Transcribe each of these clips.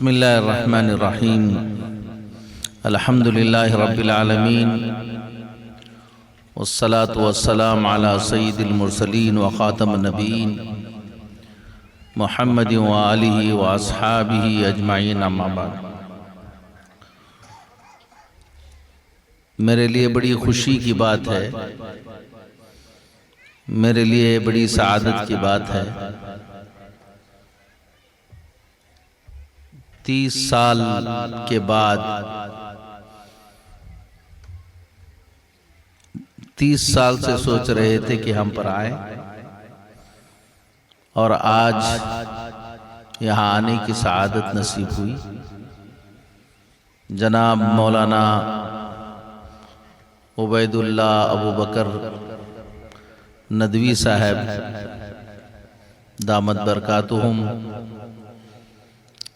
بسم اللہ الرحمن الرحیم الحمد للہ رب العالمین والصلاة والسلام علی سید المرسلین وخاتم النبیین محمد وآلہ واصحابہ اجمعین اما بعد۔ میرے لیے بڑی خوشی کی بات ہے، میرے لیے بڑی سعادت کی بات ہے، 30 سال کے بعد 30 سال سے سوچ رہے تھے کہ ہم پر آئیں، اور آج یہاں آنے کی سعادت نصیب ہوئی۔ جناب مولانا عبید اللہ ابو بکر ندوی صاحب دامت برکاتہم،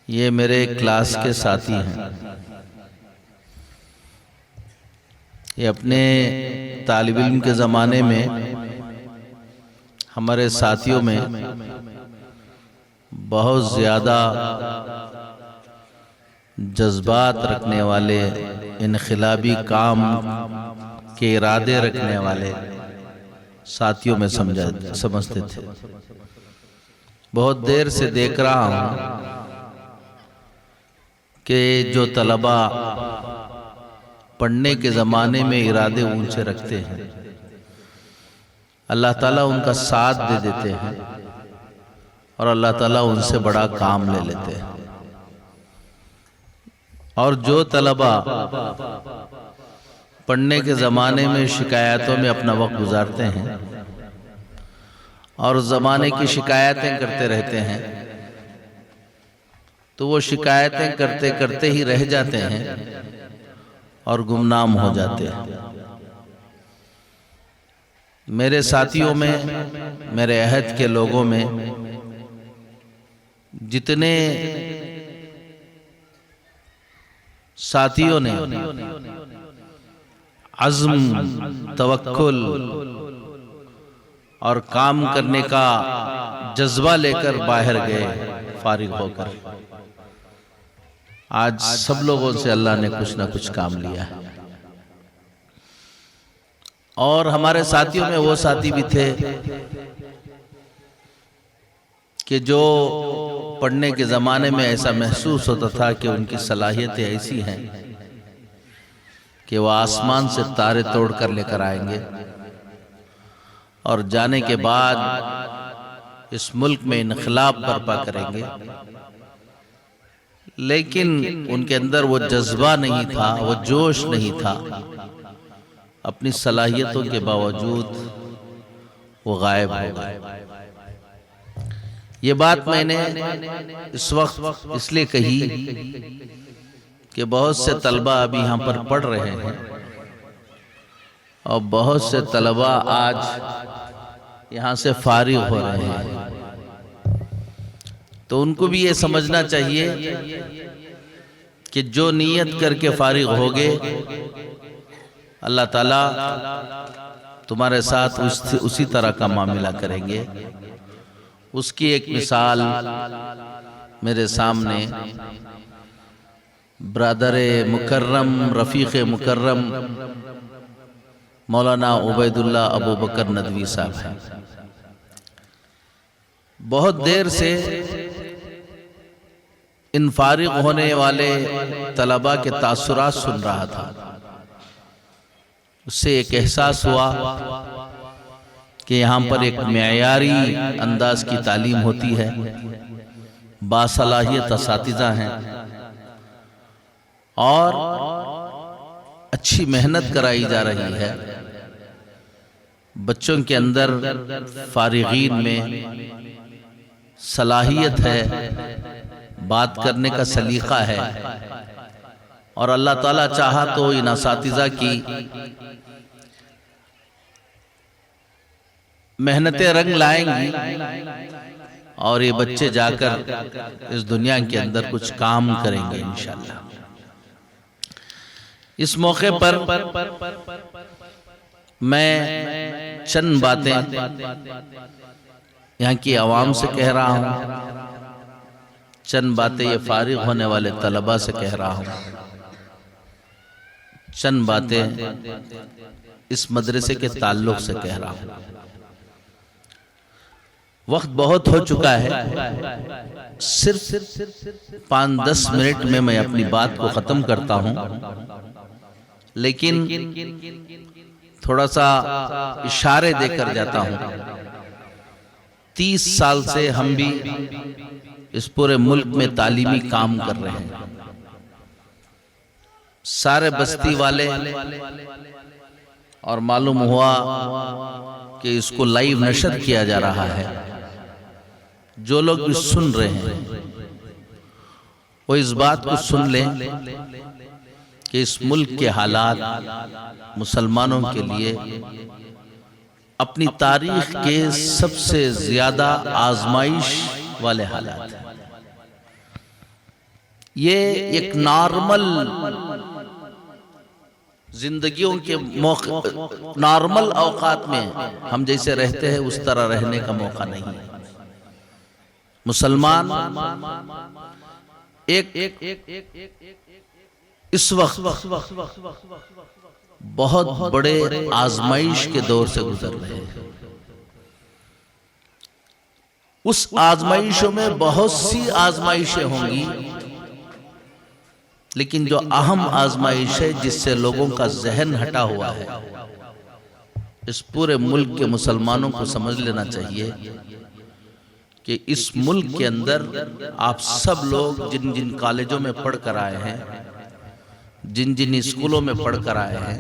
یہ میرے کلاس کے ساتھی ہیں۔ یہ اپنے طالب علم کے زمانے میں ہمارے ساتھیوں میں بہت زیادہ جذبات رکھنے والے، انقلابی کام کے ارادے رکھنے والے ساتھیوں میں سمجھتے تھے۔ بہت دیر سے دیکھ رہا ہوں کہ جو طلبہ پڑھنے کے زمانے میں ارادے اونچے رکھتے ہیں، اللہ تعالیٰ ان کا ساتھ دے دیتے ہیں اور اللہ تعالیٰ ان سے بڑا کام لے لیتے ہیں۔ اور جو طلبہ پڑھنے کے زمانے میں شکایتوں میں اپنا وقت گزارتے ہیں اور زمانے کی شکایتیں کرتے رہتے ہیں، تو وہ شکایتیں کرتے کرتے ہی رہ جاتے ہیں اور گمنام ہو جاتے ہیں۔ میرے ساتھیوں میں، میرے عہد کے لوگوں میں جتنے ساتھیوں نے عزم، توکل اور کام کرنے کا جذبہ لے کر باہر گئے، فارغ ہو کر، آج سب لوگوں سے اللہ نے کچھ نہ کچھ کام لیا ہے۔ اور ہمارے ساتھیوں میں وہ ساتھی بھی تھے کہ جو پڑھنے کے زمانے میں ایسا محسوس ہوتا تھا کہ ان کی صلاحیتیں ایسی ہیں کہ وہ آسمان سے تارے توڑ کر لے کر آئیں گے، اور جانے کے بعد اس ملک میں انقلاب برپا کریں گے، لیکن ان کے اندر وہ جذبہ نہیں تھا، وہ جوش نہیں تھا۔ اپنی صلاحیتوں کے باوجود وہ غائب ہو گئے۔ یہ بات میں نے اس وقت اس لیے کہی کہ بہت سے طلبہ ابھی یہاں پر پڑھ رہے ہیں، اور بہت سے طلبہ آج یہاں سے فارغ ہو رہے ہیں، تو ان کو بھی یہ سمجھنا چاہیے کہ جو نیت کر کے فارغ ہوگے، اللہ تعالیٰ تمہارے ساتھ اسی طرح کا معاملہ کریں گے۔ اس کی ایک مثال میرے سامنے برادر مکرم، رفیق مکرم مولانا عبید اللہ ابو بکر ندوی صاحب ہیں۔ بہت دیر سے ان فارغ ہونے والے طلباء کے تاثرات سن رہا تھا۔ اس سے ایک احساس ہوا کہ یہاں پر ایک معیاری انداز کی تعلیم ہوتی ہے، باصلاحیت اساتذہ ہیں، اور اچھی محنت کرائی جا رہی ہے۔ بچوں کے اندر، فارغین میں صلاحیت ہے، بات کرنے کا سلیقہ ہے، اور اللہ تعالیٰ چاہا تو ان اساتذہ کی محنتیں رنگ لائیں گی، اور یہ بچے جا کر اس دنیا کے اندر کچھ کام کریں گے انشاءاللہ۔ اس موقع پر میں چند باتیں یہاں کی عوام سے کہہ رہا ہوں، چند باتیں یہ فارغ ہونے والے طلباء سے کہہ رہا ہوں، چند باتیں اس مدرسے کے تعلق سے کہہ رہا ہوں۔ وقت بہت ہو چکا ہے، صرف 5-10 منٹ میں میں اپنی بات کو ختم کرتا ہوں، لیکن تھوڑا سا اشارے دے کر جاتا ہوں۔ 30 سال سے ہم بھی اس پورے ملک میں تعلیمی کام کر رہے ہیں، سارے بستی والے، اور معلوم ہوا کہ اس کو لائیو نشر کیا جا رہا ہے۔ جو لوگ بھی سن رہے ہیں وہ اس بات کو سن لیں کہ اس ملک کے حالات مسلمانوں کے لیے اپنی تاریخ کے سب سے زیادہ آزمائش والے حالات ہیں۔ یہ ایک نارمل زندگیوں کے موقع، نارمل اوقات میں ہم جیسے رہتے ہیں اس طرح رہنے کا موقع نہیں ہے۔ مسلمان اس وقت بہت بڑے آزمائش کے دور سے گزر رہے ہیں۔ اس آزمائشوں میں بہت سی آزمائشیں ہوں گی، لیکن جو اہم آزمائش ہے جس سے لوگوں کا ذہن ہٹا ہوا ہے، اس پورے ملک کے مسلمانوں کو سمجھ لینا چاہیے کہ اس ملک کے اندر آپ سب لوگ جن جن کالجوں میں پڑھ کر آئے ہیں، جن جن اسکولوں میں پڑھ کر آئے ہیں،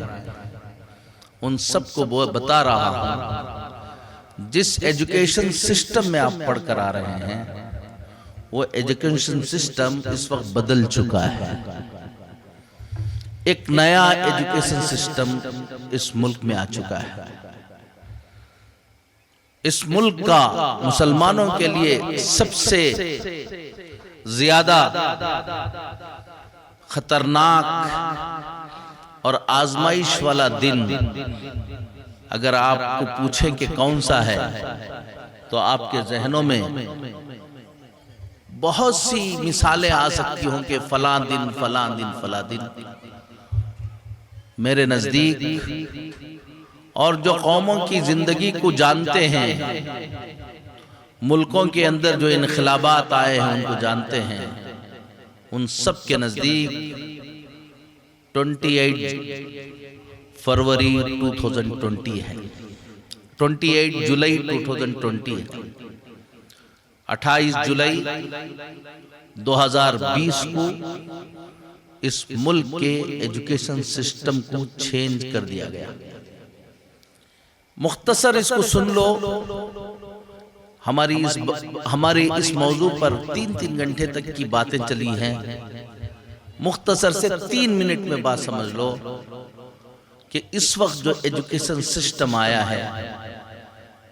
ان سب کو بتا رہا ہوں، جس ایجوکیشن سسٹم میں آپ پڑھ کر آ رہے ہیں وہ ایجوکیشن سسٹم اس وقت بدل چکا ہے۔ ایک نیا ایجوکیشن سسٹم اس ملک میں آ چکا ہے۔ اس ملک کا مسلمانوں کے لیے سب سے زیادہ خطرناک اور آزمائش والا دن اگر آپ کو پوچھیں کہ کون سا ہے تو آپ کے ذہنوں میں بہت سی مثالیں آ سکتی ہوں کہ فلاں دن فلاں دن فلاں دن۔ میرے نزدیک اور جو قوموں کی زندگی کو جانتے ہیں، ملکوں کے اندر جو انقلابات آئے ہیں ان کو جانتے ہیں، ان سب کے نزدیک 28 فروری 2020 ہے، 28 جولائی 2020 ہے۔ 28 جولائی 2020 کو اس ملک کے ایجوکیشن سسٹم کو چینج کر دیا گیا۔ مختصر اس کو سن لو، ہماری اس موضوع پر 3 گھنٹے تک کی باتیں چلی ہیں، مختصر سے 3 منٹ میں بات سمجھ لو کہ اس وقت جو ایجوکیشن سسٹم آیا ہے،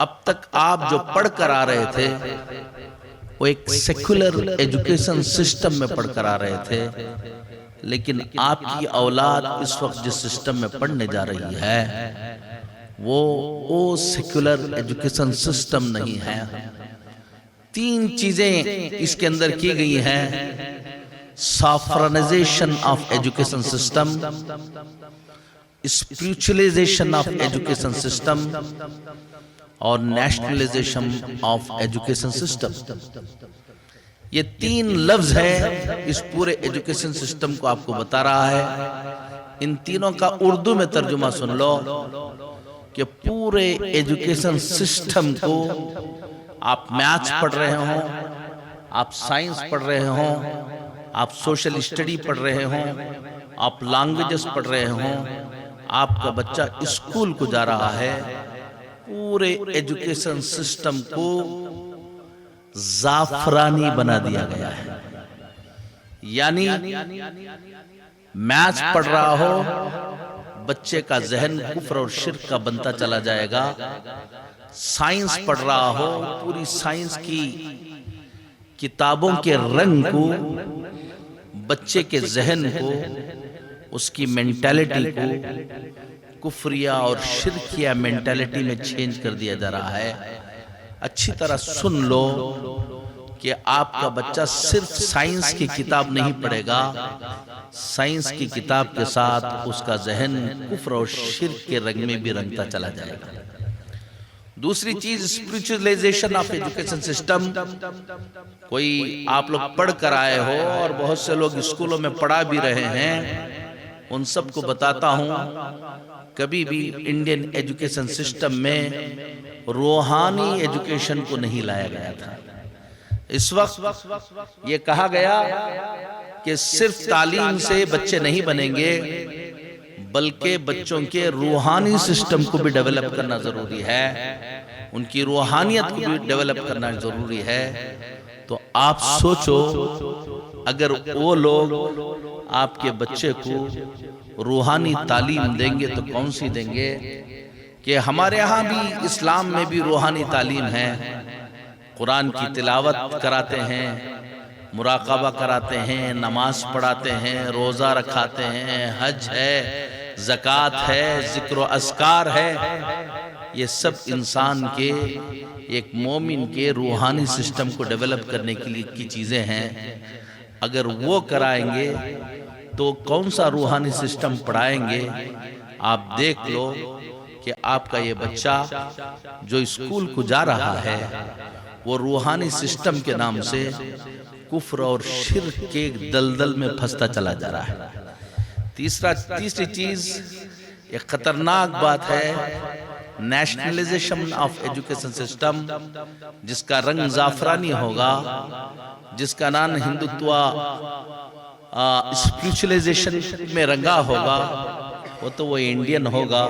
اب تک آپ جو پڑھ کر آ رہے تھے وہ ایک سیکولر ایجوکیشن سسٹم میں پڑھ کر آ رہے تھے، لیکن آپ کی اولاد اس وقت جس سسٹم میں پڑھنے جا رہی ہے وہ سیکولر ایجوکیشن سسٹم نہیں ہے۔ 3 چیزیں اس کے اندر کی گئی ہیں: saffronization of education system, spiritualization of education system اور نیشنلائزیشن آف ایجوکیشن سسٹم۔ یہ 3 لفظ ہیں، اس پورے ایجوکیشن سسٹم کو آپ کو بتا رہا ہے۔ ان تینوں کا اردو میں ترجمہ سن لو کہ پورے ایجوکیشن سسٹم کو آپ میتھس پڑھ رہے ہوں، آپ سائنس پڑھ رہے ہوں، آپ سوشل اسٹڈی پڑھ رہے ہوں، آپ لینگویجز پڑھ رہے ہوں، آپ کا بچہ اسکول کو جا رہا ہے، پورے ایجوکیشن سسٹم کو زعفرانی بنا دیا گیا ہے۔ یعنی میتھس پڑھ رہا ہو، بچے کا ذہن کفر اور شرک کا بنتا چلا جائے گا۔ سائنس پڑھ رہا ہو، پوری سائنس کی کتابوں کے رنگ کو، بچے کے ذہن کو، اس کی مینٹالٹی کو کفریہ اور شرکیہ مینٹالٹی میں چینج کر دیا جا رہا ہے۔ اچھی طرح سن لو کہ آپ کا بچہ صرف سائنس کی کتاب نہیں پڑھے گا، سائنس کی کتاب کے ساتھ اس کا ذہن کفر اور شرک کے رنگ میں بھی رنگتا چلا جائے گا۔ دوسری چیز اسپریچولائزیشن آف ایجوکیشن سسٹم۔ کوئی آپ لوگ پڑھ کر آئے ہو اور بہت سے لوگ اسکولوں میں پڑھا بھی رہے ہیں، ان سب کو بتاتا ہوں کبھی بھی انڈین ایجوکیشن سسٹم میں روحانی ایجوکیشن کو نہیں لایا گیا تھا۔ اس وقت یہ کہا گیا کہ صرف تعلیم سے بچے نہیں بنیں گے، بلکہ بچوں کے روحانی سسٹم کو بھی ڈیولپ کرنا ضروری ہے، ان کی روحانیت کو بھی ڈیولپ کرنا ضروری ہے۔ تو آپ سوچو اگر وہ لوگ آپ کے بچے کو روحانی تعلیم دیں گے تو کون سی دیں گے؟ کہ ہمارے ہاں بھی اسلام میں بھی روحانی تعلیم ہے، قرآن کی تلاوت کراتے ہیں، مراقبہ کراتے ہیں، نماز پڑھاتے ہیں، روزہ رکھاتے ہیں، حج ہے، زکوٰۃ ہے، ذکر و اذکار ہے۔ یہ سب انسان کے، ایک مومن کے روحانی سسٹم کو ڈیولپ کرنے کے لیے کی چیزیں ہیں۔ اگر وہ کرائیں گے تو کون سا روحانی سسٹم پڑھائیں گے؟ آپ دیکھ لو کہ آپ کا یہ بچہ جو اسکول کو جا رہا ہے وہ روحانی سسٹم کے نام سے کفر اور شرک کے دلدل میں پھنستا چلا جا رہا ہے۔ تیسری چیز ایک خطرناک بات ہے، نیشنلائزیشن آف ایجوکیشن سسٹم، جس کا رنگ زعفرانی ہوگا، جس کا نام ہندوتوا اسپریچولائزیشن میں رنگا ہوگا، وہ انڈین ہوگا۔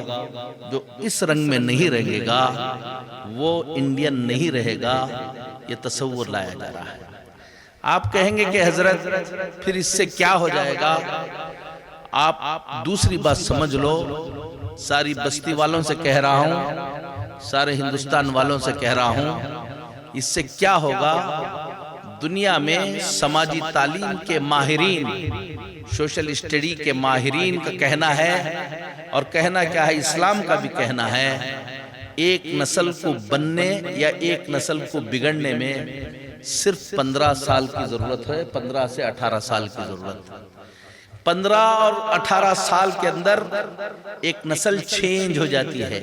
جو اس رنگ میں نہیں رہے گا وہ انڈین نہیں رہے گا۔ یہ تصور لایا جا رہا ہے۔ آپ کہیں گے کہ حضرت پھر اس سے کیا ہو جائے گا؟ آپ دوسری بات سمجھ لو، ساری بستی والوں سے کہہ رہا ہوں، سارے ہندوستان والوں سے کہہ رہا ہوں، اس سے کیا ہوگا؟ دنیا میں سماجی تعلیم کے ماہرین، سوشل اسٹڈی کے ماہرین کا کہنا ہے، اور کہنا کیا ہے، اسلام کا بھی کہنا ہے، ایک نسل کو بننے یا ایک نسل کو بگڑنے میں صرف 15 سال کی ضرورت ہے، 15 سے 18 سال کی ضرورت ہے۔ 15 اور 18 سال کے اندر ایک نسل چینج ہو جاتی ہے،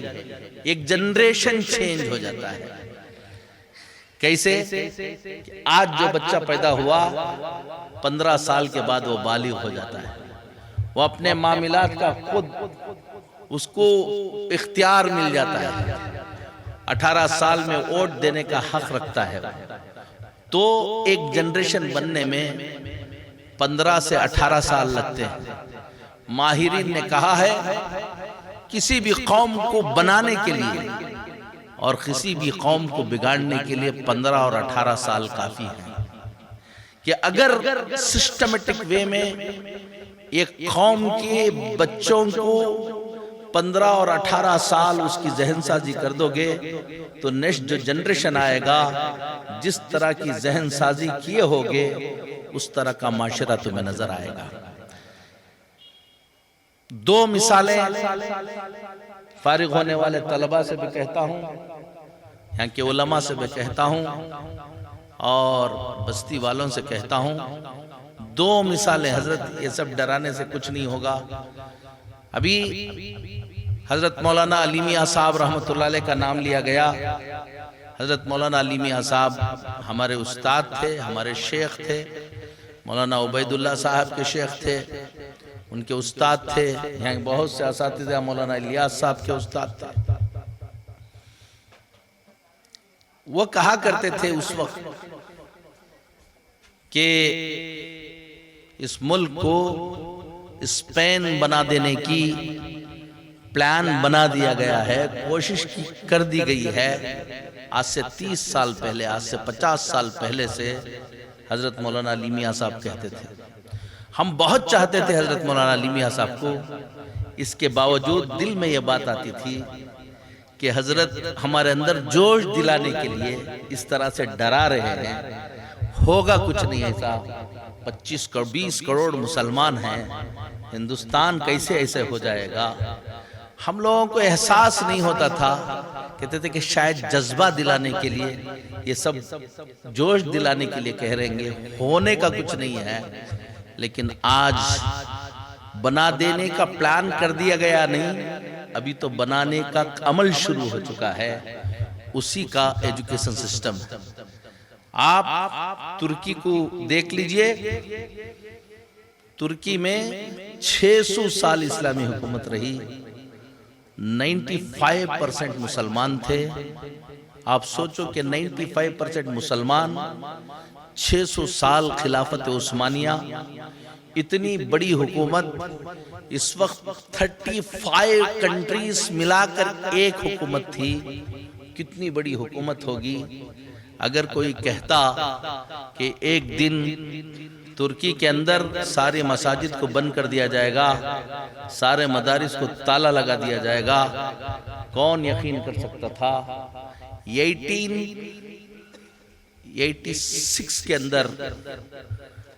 ایک جنریشن چینج ہو جاتا ہے۔ کیسے؟ آج جو بچہ پیدا ہوا 15 سال کے بعد وہ بالغ ہو جاتا ہے، وہ اپنے معاملات کا خود اس کو اختیار مل جاتا ہے، 18 سال میں ووٹ دینے کا حق رکھتا ہے۔ تو ایک جنریشن بننے میں 15 سے 18 سال لگتے ہیں۔ ماہرین نے کہا ہے کسی بھی قوم کو بنانے کے لیے اور کسی بھی قوم کو بگاڑنے کے لیے 15 اور 18 سال کافی ہیں، کہ اگر سسٹمیٹک وے میں ایک قوم کے بچوں کو 15 اور 18 سال اس کی ذہن سازی کر دو گے تو نیکسٹ جو جنریشن آئے گا، جس طرح کی ذہن سازی کیے ہوگے اس طرح کا معاشرہ تمہیں نظر آئے گا۔ 2 مثالیں فارغ ہونے والے طلباء سے بھی کہتا ہوں، یہاں کے علماء سے بھی کہتا ہوں، اور بستی والوں سے کہتا ہوں۔ 2 مثالیں حضرت، یہ سب ڈرانے سے کچھ نہیں ہوگا۔ ابھی حضرت مولانا علی میاں صاحب رحمۃ اللہ علیہ کا نام لیا گیا۔ حضرت مولانا علی میاں صاحب ہمارے استاد تھے، ہمارے شیخ تھے، مولانا عبید اللہ صاحب کے شیخ تھے، ان کے استاد تھے، یہاں بہت سے اساتذہ مولانا الیاس صاحب کے استاد تھے۔ وہ کہا کرتے تھے اس وقت کہ اس ملک کو اسپین بنا دینے کی پلان بنا دیا گیا ہے، کوشش کر دی گئی ہے۔ آج سے 30 سال پہلے، آج سے 50 سال پہلے سے حضرت مولانا علی میاں صاحب کہتے تھے۔ ہم بہت چاہتے تھے حضرت مولانا علی میاں صاحب کو، اس کے باوجود دل میں یہ بات آتی تھی کہ حضرت ہمارے اندر جوش دلانے کے لیے اس طرح سے ڈرا رہے ہیں، ہوگا کچھ نہیں ایسا۔ 20 کروڑ مسلمان ہیں، ہندوستان کیسے ایسے ہو جائے گا؟ ہم لوگوں کو احساس نہیں ہوتا تھا کہتے تھے کہ شاید جذبہ دلانے کے لیے یہ سب جوش دلانے کے لیے کہہ رہیں گے، ہونے کا کچھ نہیں ہے، لیکن آج بنا دینے کا پلان کر دیا گیا نہیں، ابھی تو بنانے کا عمل شروع ہو چکا ہے، اسی کا ایجوکیشن سسٹم۔ آپ ترکی کو دیکھ لیجئے، ترکی میں 600 سال اسلامی حکومت رہی، 95% مسلمان تھے۔ آپ سوچو کہ 95% مسلمان، 600 سال خلافت عثمانیہ، اتنی بڑی حکومت، اس وقت 35 کنٹریز ملا کر ایک حکومت تھی، کتنی بڑی حکومت ہوگی۔ اگر کوئی کہتا کہ ایک دن ترکی کے اندر سارے مساجد کو بند کر دیا جائے گا، سارے مدارس کو تالا لگا دیا جائے گا، کون یقین کر سکتا تھا؟ 1886 کے اندر،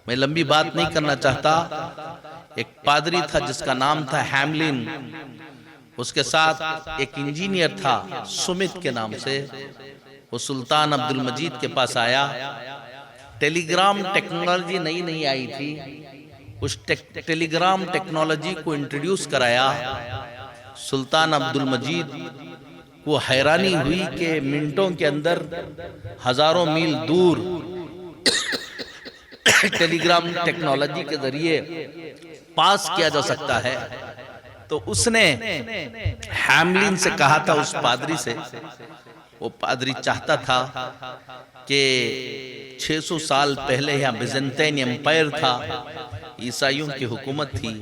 میں لمبی بات نہیں کرنا چاہتا، ایک پادری تھا جس کا نام تھا ہیملن، اس کے ساتھ ایک انجینئر تھا سمت کے نام سے، وہ سلطان عبدالمجید کے پاس آیا۔ ٹیلی گرام ٹیکنالوجی نئی آئی تھی، اس ٹیلی گرام ٹیکنالوجی کو انٹروڈیوس کرایا۔ سلطان عبدالمجید کو حیرانی ہوئی کہ منٹوں کے اندر ہزاروں میل دور ٹیلی گرام ٹیکنالوجی کے ذریعے پاس کیا جا سکتا ہے۔ تو اس نے ہیملن سے کہا تھا، اس پادری سے، وہ پادری چاہتا تھا کہ 600 سال پہلے یہاں بیزنطین امپائر تھا، عیسائیوں کی حکومت تھی،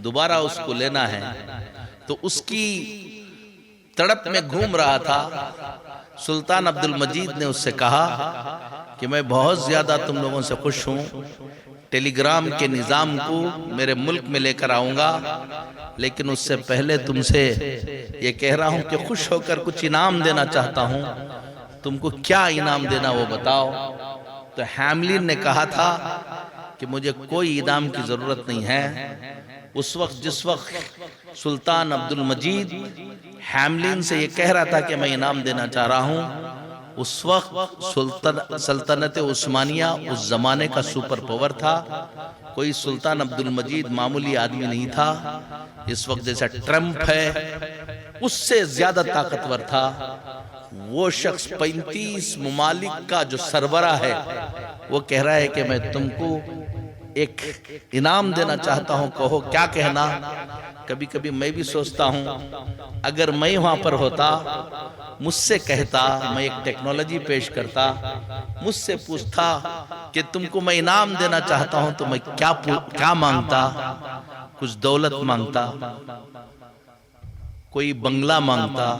دوبارہ اس کو لینا ہے۔ تو اس کی تڑپ میں گھوم رہا تھا۔ سلطان عبدالمجید نے اس سے کہا کہ میں بہت زیادہ تم لوگوں سے خوش ہوں، ٹیلی گرام کے نظام کو میرے ملک میں لے کر آؤں گا، لیکن اس سے پہلے تم سے یہ کہہ رہا ہوں کہ خوش ہو کر کچھ انعام دینا چاہتا ہوں، تم کو کیا انعام دینا وہ بتاؤ۔ تو ہیملن نے کہا تھا کہ مجھے کوئی انعام کی ضرورت نہیں ہے۔ اس وقت جس وقت سلطان عبدالمجید ہیملن سے یہ کہہ رہا تھا کہ میں انعام دینا چاہ رہا ہوں، اس وقت سلطنت عثمانیہ اس زمانے کا سپر پاور تھا، کوئی سلطان عبدالمجید معمولی آدمی نہیں تھا۔ اس وقت جیسا ٹرمپ ہے اس سے زیادہ طاقتور تھا۔ وہ شخص 35 ممالک کا جو سربراہ ہے، وہ کہہ رہا ہے کہ میں تم کو ایک انعام دینا چاہتا ہوں، کہو کیا کہنا۔ کبھی کبھی میں بھی سوچتا ہوں اگر میں وہاں پر ہوتا، مجھ سے کہتا، میں ایک ٹیکنالوجی پیش کرتا، مجھ سے پوچھتا کہ تم کو میں انعام دینا چاہتا ہوں تو میں کیا مانگتا؟ کچھ دولت مانگتا، کوئی بنگلہ مانگتا،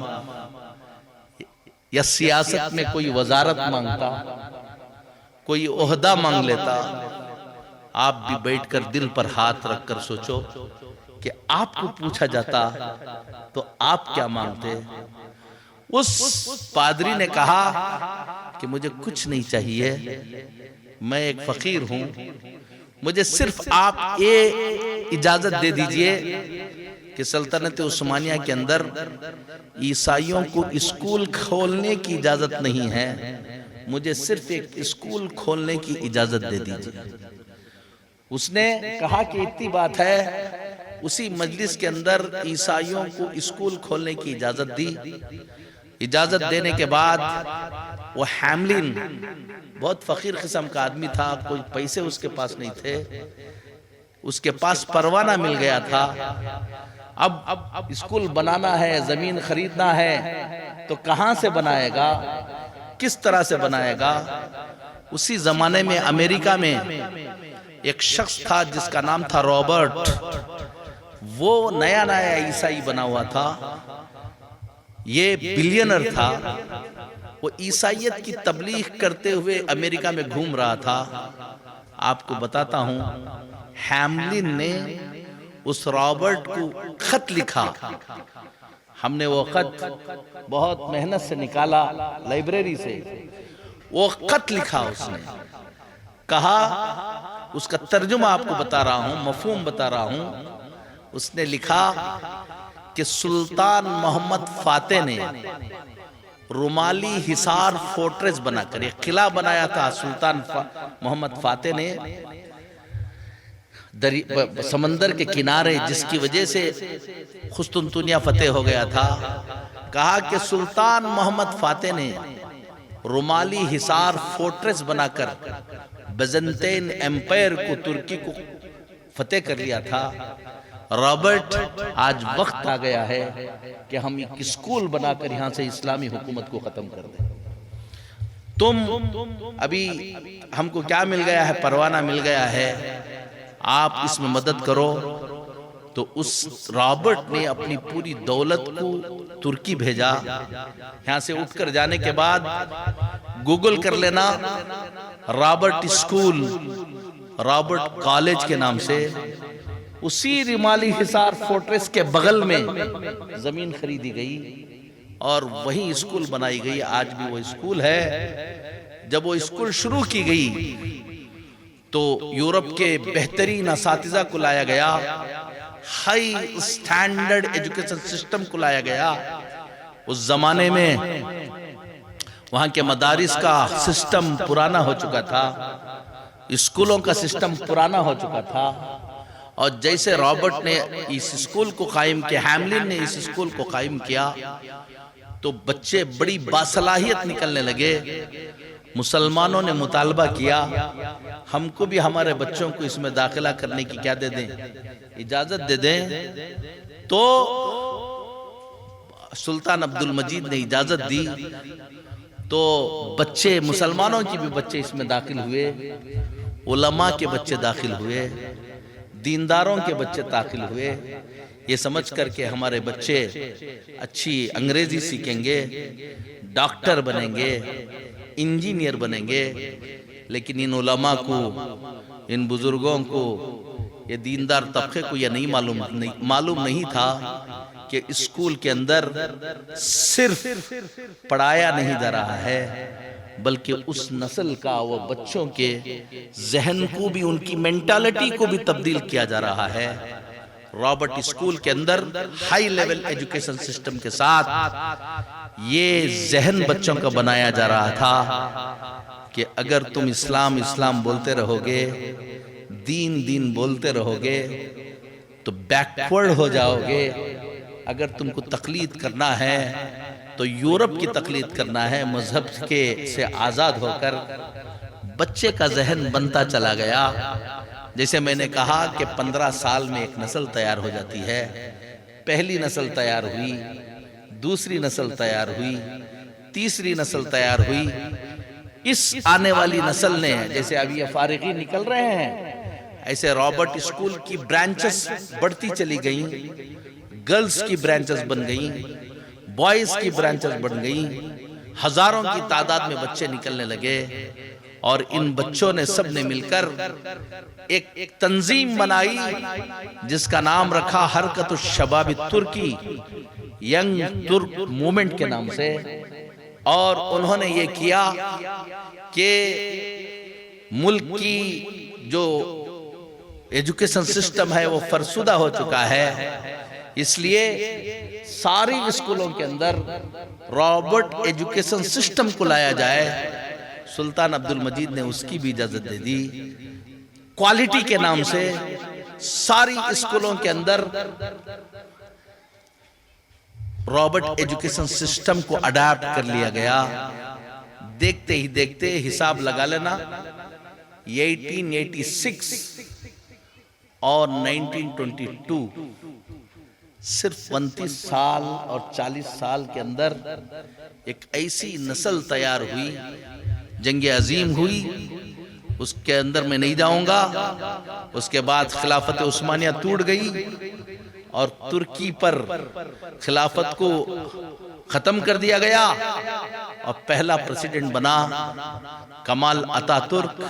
یا سیاست میں کوئی وزارت مانگتا، کوئی عہدہ مانگ لیتا۔ آپ بھی بیٹھ کر دل پر ہاتھ رکھ کر سوچو کہ آپ کو پوچھا جاتا تو آپ کیا مانگتے؟ اس پادری نے کہا کہ مجھے کچھ نہیں چاہیے، میں ایک فقیر ہوں، مجھے صرف آپ یہ اجازت دے دیجئے کہ سلطنت عثمانیہ کے اندر عیسائیوں کو اسکول کھولنے کی اجازت نہیں ہے، مجھے صرف ایک اسکول کھولنے کی اجازت دے دیجئے۔ اس نے کہا کہ اتنی بات ہے، اسی مجلس کے اندر عیسائیوں کو اسکول کھولنے کی اجازت دی۔ اجازت دینے کے بعد وہ ہیملن بہت فقیر قسم کا آدمی تھا، کوئی پیسے اس کے پاس نہیں تھے، اس کے پاس پروانہ مل گیا تھا۔ اب اسکول بنانا ہے، زمین خریدنا ہے، تو کہاں سے بنائے گا، کس طرح سے بنائے گا؟ اسی زمانے میں امریکہ میں ایک شخص تھا جس کا نام تھا رابرٹ، وہ نیا عیسائی بنا ہوا تھا، یہ بلینر تھا، وہ عیسائیت کی تبلیغ کرتے ہوئے امریکہ میں گھوم رہا تھا۔ آپ کو بتاتا ہوں ہیملن نے اس رابرٹ کو خط لکھا، ہم نے وہ خط بہت محنت سے نکالا لائبریری سے، وہ خط لکھا، اس نے کہا، اس کا ترجمہ آپ کو بتا رہا ہوں، مفہوم بتا رہا ہوں، اس نے لکھا کہ سلطان محمد فاتح نے رومالی حصار فورٹریس بنا کر ایک قلعہ بنایا تھا سلطان محمد فاتح نے سمندر کے کنارے، جس کی وجہ سے قسطنطنیہ فتح ہو گیا تھا۔ کہا کہ سلطان محمد فاتح نے رومالی حصار فورٹریس بنا کر بیزنطین ایمپائر کو، ترکی کو فتح کر لیا تھا۔ رابرٹ، آج وقت آ گیا ہے کہ ہم ایک اسکول بنا کر یہاں سے اسلامی حکومت کو ختم کر دیں۔ تم ابھی ہم کو کیا مل گیا ہے؟ پروانہ مل گیا ہے، آپ اس میں مدد کرو۔ تو اس رابرٹ نے اپنی پوری دولت کو ترکی بھیجا۔ یہاں سے اٹھ کر جانے کے بعد گوگل کر لینا رابرٹ اسکول، رابرٹ کالج کے نام سے، اسی رومالی حصار فورٹریس کے بغل میں زمین خریدی گئی اور وہیں اسکول بنائی گئی۔ آج بھی وہ اسکول ہے۔ جب وہ اسکول شروع کی گئی تو یورپ کے بہترین اساتذہ کو لایا گیا، ہائی اسٹینڈرڈ ایجوکیشن سسٹم کو لایا گیا۔ اس زمانے میں وہاں کے مدارس کا سسٹم پرانا ہو چکا تھا، اسکولوں کا سسٹم پرانا ہو چکا تھا، اور جیسے رابرٹ نے اس اسکول کو قائم کیا، ہیملن نے اس اسکول کو قائم کیا، تو بچے بڑی باصلاحیت نکلنے لگے۔ مسلمانوں نے مطالبہ کیا ہم کو بھی ہمارے بچوں کو اس میں داخلہ کرنے کی کیا دے دیں، اجازت دے دیں۔ تو سلطان عبدالمجید نے اجازت دی، تو بچے، مسلمانوں کی بھی بچے اس میں داخل ہوئے، علماء کے بچے داخل ہوئے، دینداروں کے بچے داخل ہوئے، یہ سمجھ کر کے ہمارے بچے اچھی انگریزی سیکھیں گے، ڈاکٹر بنیں گے، انجینئر بنیں گے۔ لیکن ان علماء کو، ان بزرگوں کو، یہ دیندار طبقے کو یہ نہیں معلوم نہیں تھا کہ اسکول کے اندر صرف پڑھایا نہیں جا رہا ہے، بلکہ اس نسل کا، وہ بچوں کے ذہن کو بھی، ان کی مینٹالٹی کو بھی تبدیل کیا جا رہا ہے۔ رابرٹ اسکول کے اندر ہائی لیول ایجوکیشن سسٹم کے ساتھ یہ ذہن بچوں کا بنایا جا رہا تھا کہ اگر تم اسلام اسلام بولتے رہو گے، دین دین بولتے رہو گے، تو بیکورڈ ہو جاؤ گے۔ اگر تم کو تقلید کرنا ہے تو یورپ کی تقلید کرنا ہے، مذہب سے آزاد ہو کر۔ بچے کا ذہن بنتا چلا گیا۔ جیسے میں نے کہا کہ 15 سال میں ایک نسل تیار ہو جاتی ہے۔ پہلی نسل تیار ہوئی، دوسری نسل تیار ہوئی، تیسری نسل تیار ہوئی۔ اس آنے والی نسل نے، جیسے ابھی یہ فارغین نکل رہے ہیں، ایسے رابرٹ اسکول کی برانچز بڑھتی چلی گئیں، گرلز کی برانچز بن گئیں، بوائز کی برانچز بن گئیں، ہزاروں کی تعداد میں بچے نکلنے لگے، اور ان بچوں نے سب نے مل کر ایک تنظیم بنائی جس کا نام رکھا حرکت الشباب الترکی، ینگ ترک موومنٹ کے نام سے۔ اور انہوں نے یہ کیا کہ ملک کی جو ایجوکیشن سسٹم ہے وہ فرسودہ ہو چکا ہے، اس لیے ساری اسکولوں کے اندر رابرٹ ایجوکیشن سسٹم کو لایا جائے۔ سلطان عبدالمجید نے اس کی بھی اجازت دے دی۔ کوالٹی کے نام سے ساری اسکولوں کے اندر رابرٹ ایجوکیشن سسٹم کو اڈاپٹ کر لیا گیا۔ دیکھتے ہی دیکھتے حساب لگا لینا، 1886 اور 1922 صرف 29 سال اور 40 سال کے اندر ایک ایسی نسل تیار ہوئی، جنگ عظیم ہوئی۔ اس کے اندر میں نہیں جاؤں گا۔ اس کے بعد خلافت عثمانیہ ٹوٹ گئی اور ترکی پر خلافت کو ختم کر دیا گیا، اور پہلا پریزیڈنٹ بنا کمال اتا ترک۔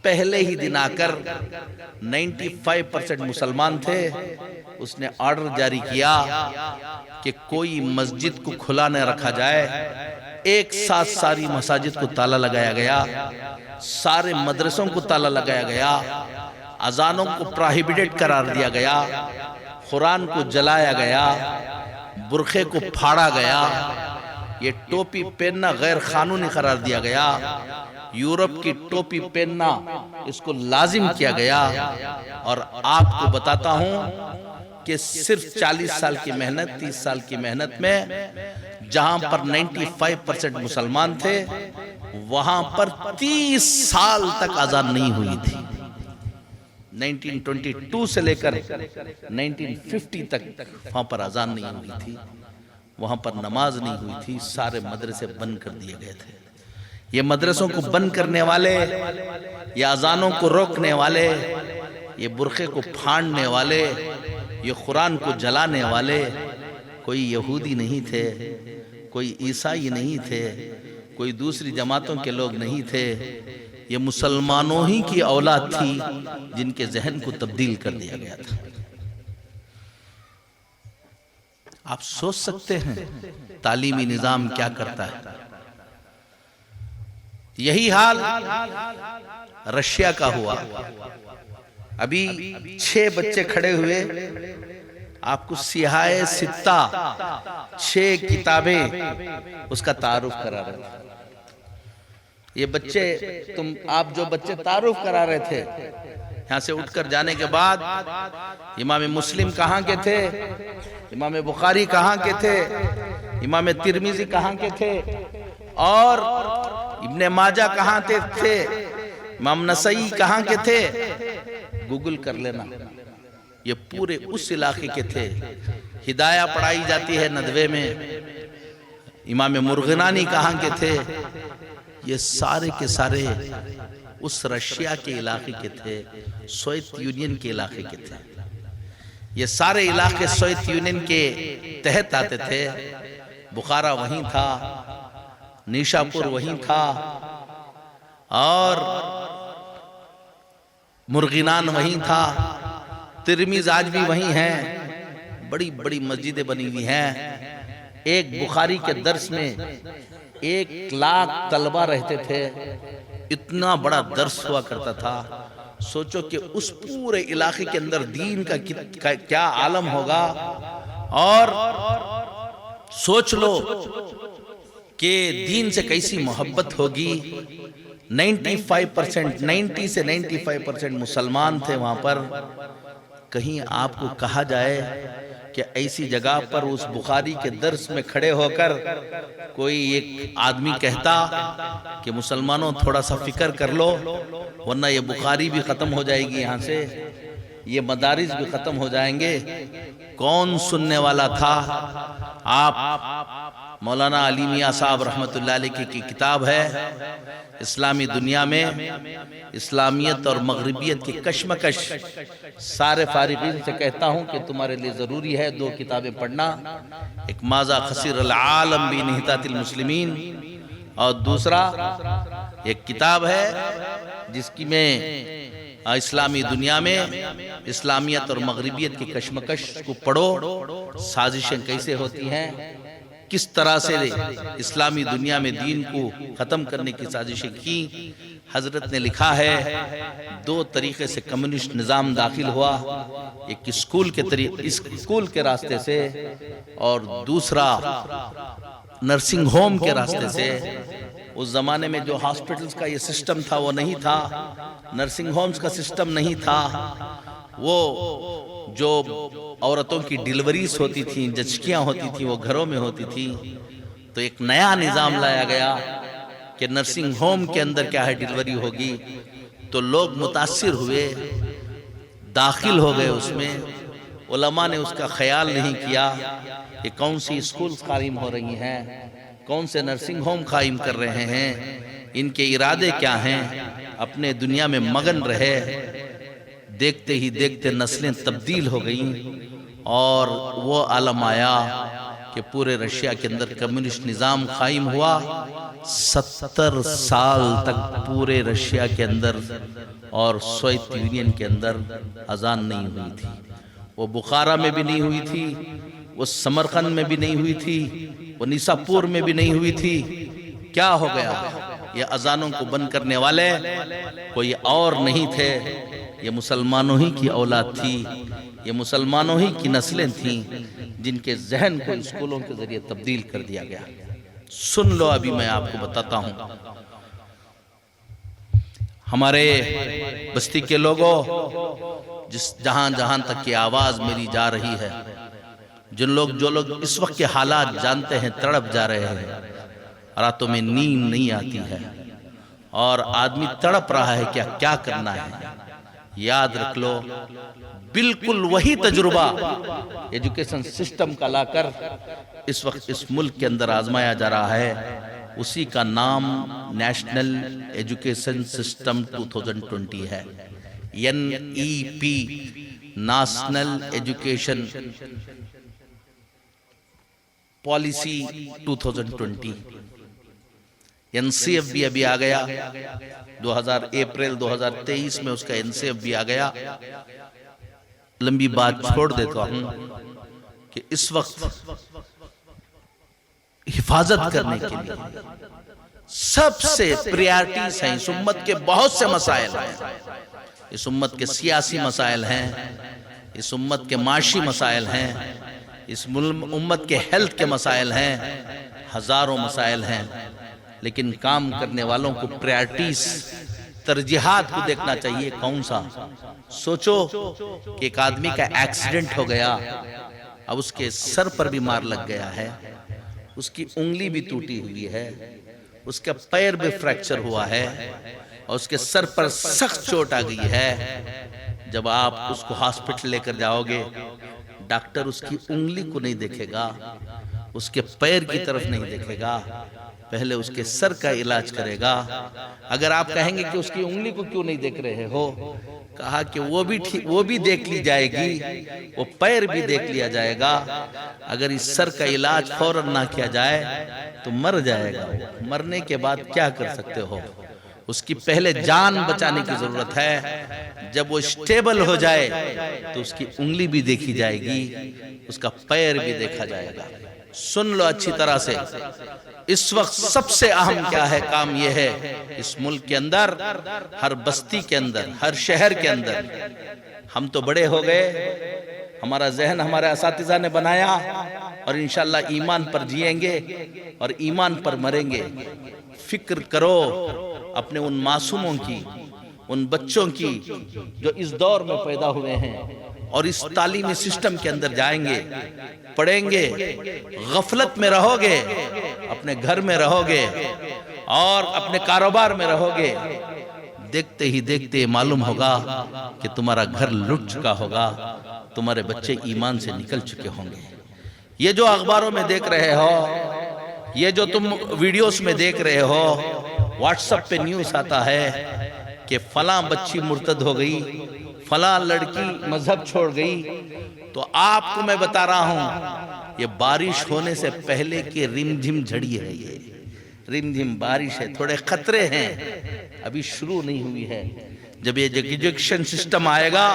پہلے ہی دن آ کر 95% مسلمان تھے، اس نے آرڈر جاری کیا کہ کوئی مسجد کو کھلا نہ رکھا جائے۔ ایک ساتھ ساری مساجد کو تالا لگایا گیا، سارے مدرسوں کو تالا لگایا گیا، اذانوں کو پروہیبٹڈ قرار دیا گیا، قرآن کو جلایا گیا، برقعے کو پھاڑا گیا، یہ ٹوپی پہننا غیر قانونی قرار دیا گیا. یورپ کی ٹوپی پہننا اس کو لازم کیا گیا. اور آپ کو بتاتا ہوں کہ صرف 40 سال کی محنت 30 سال کی محنت میں جہاں پر 95% مسلمان تھے وہاں پر 30 سال تک اذان نہیں ہوئی تھی. 1922 سے لے کر 1950 تک وہاں پر اذان نہیں ہوئی تھی. وہاں پر نماز نہیں ہوئی تھی. سارے مدرسے بند کر دیے گئے تھے. یہ مدرسوں کو بند کرنے والے، یہ اذانوں کو روکنے والے، یہ برقعے کو پھاڑنے والے، یہ قرآن کو جلانے والے کوئی یہودی نہیں تھے، کوئی عیسائی نہیں تھے، کوئی دوسری جماعتوں کے لوگ نہیں تھے. یہ مسلمانوں ہی کی اولاد تھی جن کے ذہن کو تبدیل کر دیا گیا تھا. آپ سوچ سکتے ہیں تعلیمی نظام کیا کرتا ہے. یہی حال رشیا کا ہوا. ابھی 6 بچے کھڑے ہوئے، آپ کو سیاہ ستہ 6 کتابیں اس کا تعارف کرا رہے تھے. یہ بچے آپ جو بچے تعارف کرا رہے تھے یہاں سے اٹھ کر جانے کے بعد امام مسلم کہاں کے تھے، امام بخاری کہاں کے تھے، امام ترمذی کہاں کے تھے، اور ابن ماجہ کہاں تھے، امام نسائی کہاں کے تھے، گوگل کر لینا. یہ پورے اس علاقے کے تھے. ہدایہ پڑھائی جاتی ہے ندوے میں. امام مرغنانی کہاں کے تھے. یہ سارے کے سارے اس رشیا کے علاقے کے تھے، سوویت یونین کے علاقے کے تھے. یہ سارے علاقے سوویت یونین کے تحت آتے تھے. بخارا وہیں تھا، نیشاپور وہیں تھا، اور مرغنان وہیں تھا. ترمذ آج بھی وہیں ہیں. بڑی بڑی مسجدیں بنی ہوئی ہیں. ایک بخاری کے درس میں 1 لاکھ طلبہ رہتے تھے. اتنا بڑا درس ہوا کرتا تھا. سوچو کہ اس پورے علاقے کے اندر دین کا کیا عالم ہوگا. اور سوچ لو کہ دین سے کیسی محبت ہوگی. 90 سے 95% مسلمان تھے وہاں پر. کہیں آپ کو کہا جائے کہ ایسی جگہ پر اس بخاری کے درس میں کھڑے ہو کر کوئی ایک آدمی کہتا کہ مسلمانوں تھوڑا سا فکر کر لو ورنہ یہ بخاری بھی ختم ہو جائے گی، یہاں سے یہ مدارس بھی ختم ہو جائیں گے. کون سننے والا تھا؟ آپ مولانا علی میاں صاحب رحمت اللہ علیہ کی کتاب ہے اسلامی دنیا میں اسلامیت اور مغربیت کی کشمکش. سارے فارغین سے کہتا ہوں کہ تمہارے لیے ضروری ہے 2 کتابیں پڑھنا. ایک ماذا خسر العالم بانحطاط المسلمین، اور دوسرا ایک کتاب ہے جس کی میں اسلامی دنیا میں اسلامیت اور مغربیت کی کشمکش کو پڑھو. سازشیں کیسے ہوتی ہیں، کس طرح سے اسلامی دنیا میں دین کو ختم کرنے کی سازشیں کی. حضرت نے لکھا ہے 2 طریقے سے کمیونسٹ نظام داخل ہوا. ایک اسکول کے راستے سے، اور دوسرا نرسنگ ہوم کے راستے سے. اس زمانے میں جو ہاسپٹلز کا یہ سسٹم تھا وہ نہیں تھا، نرسنگ ہومز کا سسٹم نہیں تھا. وہ جو عورتوں کی ڈیلیوریز ہوتی تھیں، جچکیاں ہوتی تھیں، وہ گھروں میں ہوتی تھیں. تو ایک نیا نظام لایا گیا کہ نرسنگ ہوم کے اندر کیا ہے ڈیلیوری ہوگی. تو لوگ متاثر ہوئے، داخل ہو گئے اس میں. علماء نے اس کا خیال نہیں کیا کہ کون سی اسکولز قائم ہو رہی ہیں، کون سے نرسنگ ہوم قائم کر رہے ہیں، ان کے ارادے کیا ہیں. اپنے دنیا میں مگن رہے. دیکھتے ہی دیکھتے نسلیں تبدیل ہو گئیں، اور وہ عالم آیا کہ پورے رشیا کے اندر کمیونسٹ نظام قائم ہوا. 70 سال تک پورے رشیا کے اندر اور سوویت یونین کے اندر اذان نہیں ہوئی تھی. وہ بخارا میں بھی نہیں ہوئی تھی، وہ سمرقند میں بھی نہیں ہوئی تھی، وہ نیشاپور میں بھی نہیں ہوئی تھی. کیا ہو گیا؟ یہ اذانوں کو بند کرنے والے کوئی اور نہیں تھے، یہ مسلمانوں ہی کی اولاد تھی، یہ مسلمانوں ہی کی نسلیں تھیں جن کے ذہن کو اسکولوں کے ذریعے تبدیل کر دیا گیا. سن لو، ابھی میں آپ کو بتاتا ہوں. ہمارے بستی کے لوگوں، جہاں جہاں تک کی آواز میری جا رہی ہے، جو لوگ اس وقت کے حالات جانتے ہیں، تڑپ جا رہے ہیں، راتوں میں نیند نہیں آتی ہے اور آدمی تڑپ رہا ہے کیا کرنا ہے، یاد رکھ لو بالکل وہی تجربہ ایجوکیشن سسٹم کا لا کر اس وقت اس ملک کے اندر آزمایا جا رہا ہے. اسی کا نام نیشنل ایجوکیشن سسٹم 2020 ہے. NEP national education policy 2020. NCF بھی ابھی آ گیا، اپریل 2023 میں اس کا NCF بھی آ گیا. لمبی بات چھوڑ دیتا ہوں کہ اس وقت حفاظت کرنے کے لیے سب سے پریارٹیز ہیں. اس امت کے بہت سے مسائل ہیں، اس امت کے سیاسی مسائل ہیں، اس امت کے معاشی مسائل ہیں، اس امت کے ہیلتھ کے مسائل ہیں، ہزاروں مسائل ہیں. لیکن کام کرنے والوں کو پریارٹیز، ترجیحات کو دیکھنا چاہیے. کون سا؟ سوچو کہ ایک آدمی کا ایکسیڈنٹ ہو گیا، اب اس کے سر پر بھی مار لگ گیا ہے، اس کی انگلی بھی ٹوٹی ہوئی ہے، اس کا پیر بھی فریکچر ہوا ہے اور اس کے سر پر سخت چوٹ آ گئی ہے. جب آپ اس کو ہاسپٹل لے کر جاؤ گے، ڈاکٹر اس کی انگلی کو نہیں دیکھے گا، اس کے پیر کی طرف نہیں دیکھے گا، پہلے اس کے سر کا علاج کرے گا. اگر آپ کہیں گے کہ اس کی انگلی کو کیوں نہیں دیکھ رہے ہو، کہا کہ وہ بھی دیکھ لی جائے گی، وہ پیر بھی دیکھ لیا جائے گا. اگر اس سر کا علاج فوراً نہ کیا جائے تو مر جائے گا. مرنے کے بعد کیا کر سکتے ہو؟ اس کی پہلے جان بچانے کی ضرورت ہے. جب وہ اسٹیبل ہو جائے تو اس کی انگلی بھی دیکھی جائے گی، اس کا پیر بھی دیکھا جائے گا. سن لو اچھی طرح سے، اس وقت سب سے اہم کیا ہے؟ کام یہ ہے اس ملک کے اندر، ہر بستی کے اندر، ہر شہر کے اندر. ہم تو بڑے ہو گئے، ہمارا ذہن ہمارے اساتذہ نے بنایا اور انشاءاللہ ایمان پر جئیں گے اور ایمان پر مریں گے. فکر کرو اپنے ان معصوموں کی، ان بچوں کی جو اس دور میں پیدا ہوئے ہیں اور اس تعلیمی سسٹم کے اندر جائیں گے، پڑھیں گے، غفلت میں رہو گے، اپنے گھر میں رہو گے اور اپنے کاروبار میں رہو گے. دیکھتے ہی دیکھتے معلوم ہوگا کہ تمہارا گھر لٹ چکا ہوگا، تمہارے بچے ایمان سے نکل چکے ہوں گے. یہ جو اخباروں میں دیکھ رہے ہو، یہ جو تم ویڈیوز میں دیکھ رہے ہو، واٹس ایپ پہ نیوز آتا ہے کہ فلاں بچی مرتد ہو گئی، فلاں لڑکی مذہب چھوڑ گئی، تو آپ کو میں بتا رہا ہوں یہ بارش ہونے سے پہلے کی رمجھم جھڑی ہے. یہ رمجھم بارش ہے، تھوڑے خطرے ہیں، ابھی شروع نہیں ہوئی ہے. جب یہ ایجوکیشن سسٹم آئے گا،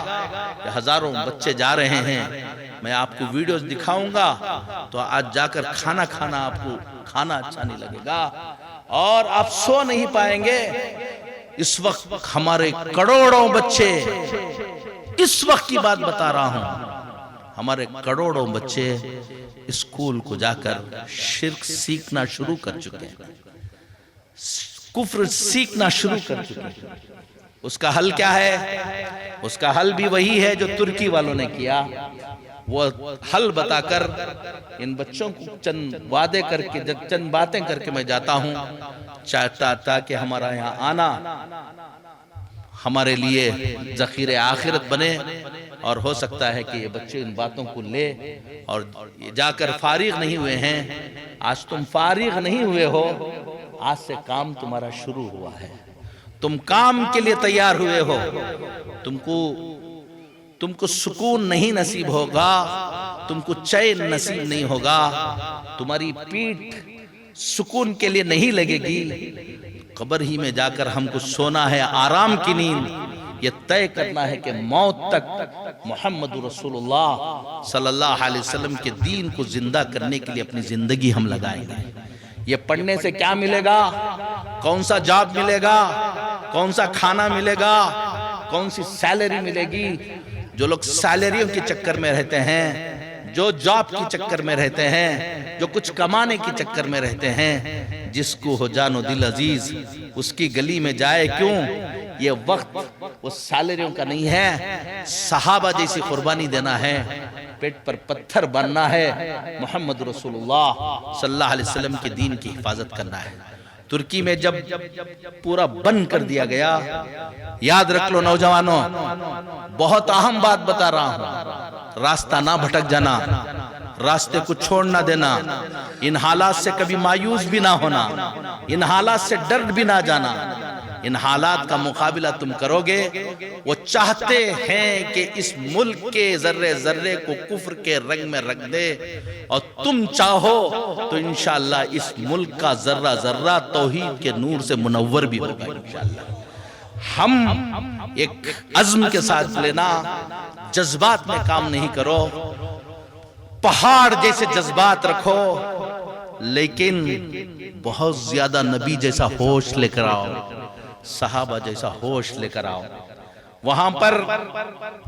ہزاروں بچے جا رہے ہیں، میں آپ کو ویڈیوز دکھاؤں گا تو آج جا کر کھانا کھانا آپ کو کھانا اچھا نہیں لگے گا اور آپ سو نہیں پائیں گے. اس وقت ہمارے کروڑوں بچے، اس وقت کی بات بتا رہا ہوں، ہمارے کروڑوں بچے اسکول کو جا کر شرک سیکھنا شروع کر چکے ہیں، کفر سیکھنا شروع کر چکے ہیں. اس کا حل کیا ہے؟ اس کا حل بھی وہی ہے جو ترکی والوں نے کیا. وہ حل بتا کر ان بچوں کو چند وعدے کر کے، چند باتیں کر کے میں جاتا ہوں، چاہتا تھا کہ ہمارا یہاں آنا ہمارے لیے ذخیرہ آخرت بنے، اور ہو سکتا ہے کہ یہ بچے ان باتوں کو لے اور جا کر فارغ نہیں ہوئے ہیں. آج تم فارغ نہیں ہوئے ہو، آج سے کام تمہارا شروع ہوا ہے، تم کام کے لیے تیار ہوئے ہو. تم کو سکون نہیں نصیب ہوگا، تم کو چین نصیب نہیں ہوگا، تمہاری پیٹھ سکون کے لیے نہیں لگے گی. قبر ہی میں جا کر ہم کو سونا ہے آرام کی نیند. یہ طے کرنا ہے کہ موت تک محمد رسول اللہ صلی اللہ علیہ وسلم کے دین کو زندہ کرنے کے لیے اپنی زندگی ہم لگائیں گے. یہ پڑھنے سے کیا ملے گا؟ کون سا جاب ملے گا؟ کون سا کھانا ملے گا؟ کون سی سیلری ملے گی؟ جو لوگ سیلریوں کے چکر میں رہتے ہیں، جو جاب کی چکر میں رہتے ہیں، جو کچھ کمانے کی چکر میں رہتے ہیں، جس کو ہو جان و دل عزیز اس کی گلی میں جائے کیوں؟ یہ وقت وہ سیلریوں کا نہیں ہے، صحابہ جیسی قربانی دینا ہے، پیٹ پر پتھر بننا ہے، محمد رسول اللہ صلی اللہ علیہ وسلم کے دین کی حفاظت کرنا ہے۔ ترکی میں جب پورا بند کر دیا گیا، یاد رکھ لو نوجوانوں، بہت اہم بات بتا رہا ہوں، راستہ نہ بھٹک جانا، راستے کو چھوڑ نہ دینا، ان حالات سے کبھی مایوس بھی نہ ہونا، ان حالات سے ڈر بھی نہ جانا، ان حالات کا مقابلہ تم کرو گے۔ وہ چاہتے ہیں کہ اس ملک کے ذرے ذرے کو کفر کے رنگ میں رکھ دے، اور تم چاہو تو انشاءاللہ اس ملک کا ذرہ ذرہ توحید کے نور سے منور بھی ہوگا انشاءاللہ۔ ہم ایک عزم کے ساتھ لینا، جذبات میں کام نہیں کرو، پہاڑ جیسے جذبات رکھو، لیکن بہت زیادہ نبی جیسا ہوش لے کر آؤ، صحابہ جیسا ہوش لے کر آؤ۔ وہاں پر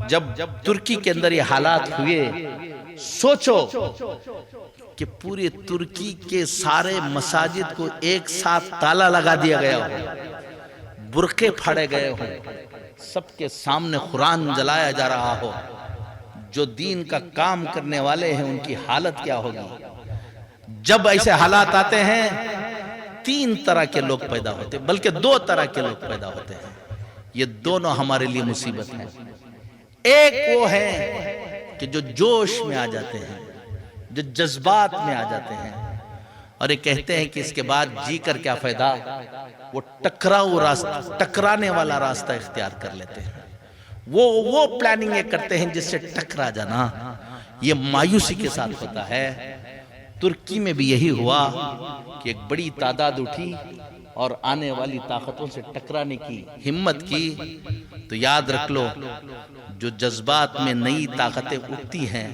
جب ترکی کے اندر یہ حالات ہوئے، سوچو کہ پوری ترکی کے سارے مساجد کو ایک ساتھ تالا لگا دیا گیا ہو، برقعے پھاڑے گئے ہوں، سب کے سامنے قرآن جلایا جا رہا ہو، جو دین کا کام کرنے والے ہیں ان کی حالت کیا ہوگی؟ جب ایسے حالات آتے ہیں، تین طرح کے لوگ پیدا ہوتے ہیں، بلکہ دو طرح کے لوگ پیدا ہوتے ہیں، یہ دونوں ہمارے لیے مصیبت ہیں۔ ایک وہ ہے کہ جو جوش میں آ جاتے ہیں، جو جذبات میں آ جاتے ہیں، اور یہ کہتے ہیں کہ اس کے بعد جی کر کیا فائدہ، وہ ٹکرانے والا راستہ اختیار کر لیتے ہیں، وہ پلاننگ یہ کرتے ہیں جس سے ٹکرا جانا، یہ مایوسی کے ساتھ ہوتا ہے۔ ترکی میں بھی یہی ہوا کہ ایک بڑی تعداد اٹھی اور آنے والی طاقتوں سے ٹکرانے کی ہمت کی، تو یاد رکھ لو جو جذبات میں نئی طاقتیں اٹھتی ہیں،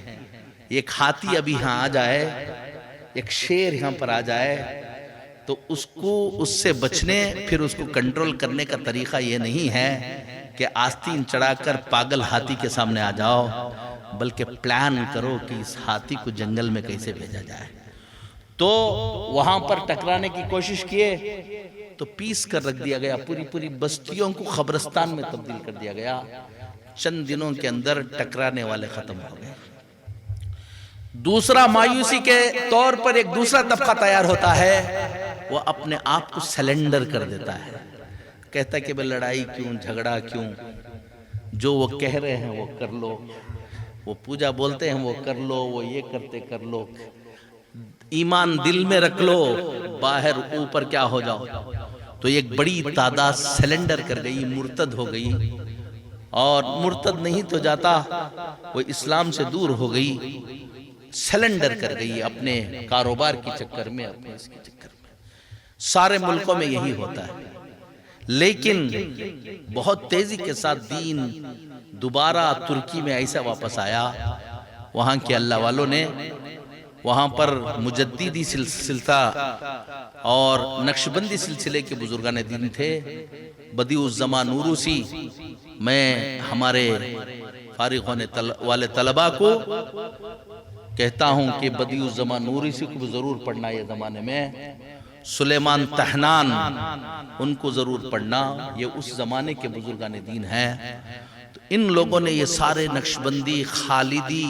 ایک ہاتھی ابھی یہاں آ جائے، ایک شیر یہاں پر آ جائے، تو اس سے بچنے، پھر اس کو کنٹرول کرنے کا طریقہ یہ نہیں ہے کہ آستین چڑھا کر پاگل ہاتھی کے سامنے آ جاؤ، بلکہ پلان کرو کہ اس ہاتھی کو جنگل میں کیسے بھیجا جائے۔ تو وہاں پر ٹکرانے کی کوشش کیے تو پیس کر رکھ دیا گیا، پوری بستیوں کو قبرستان میں تبدیل کر دیا گیا، چند دنوں کے اندر ٹکرانے والے ختم ہو گئے۔ دوسرا مایوسی کے طور پر ایک دوسرا طبقہ تیار ہوتا ہے، وہ اپنے آپ کو سیلنڈر کر دیتا ہے، کہتا ہے کہ بھئی لڑائی کیوں، جھگڑا کیوں، جو وہ کہہ رہے ہیں وہ کر لو، وہ پوجا بولتے ہیں وہ کر لو، وہ یہ کرتے کر لو، ایمان دل میں رکھ لو، باہر اوپر کیا ہو جاؤ۔ تو ایک بڑی تعداد سیلنڈر کر گئی، مرتد ہو گئی، اور مرتد نہیں تو جاتا، وہ اسلام سے دور ہو گئی، سیلنڈر کر گئی اپنے کاروبار کی چکر میں، اپنے اس کی چکر میں۔ سارے ملکوں میں یہی ہوتا ہے، لیکن بہت تیزی کے ساتھ دین دوبارہ ترکی میں ایسا واپس آیا، وہاں کے اللہ والوں نے، وہاں پر مجددی سلسلہ اور نقشبندی سلسلے کے بزرگان دین تھے، بدیع الزمان نوروسی۔ میں ہمارے فارغ ہونے والے طلباء کو کہتا ہوں کہ بدیع الزمان نوروسی کو ضرور پڑھنا یہ زمانے میں، سلیمان تہنان ان کو ضرور پڑھنا، یہ اس زمانے کے بزرگان دین ہیں۔ ان لوگوں نے یہ سارے نقشبندی، خالدی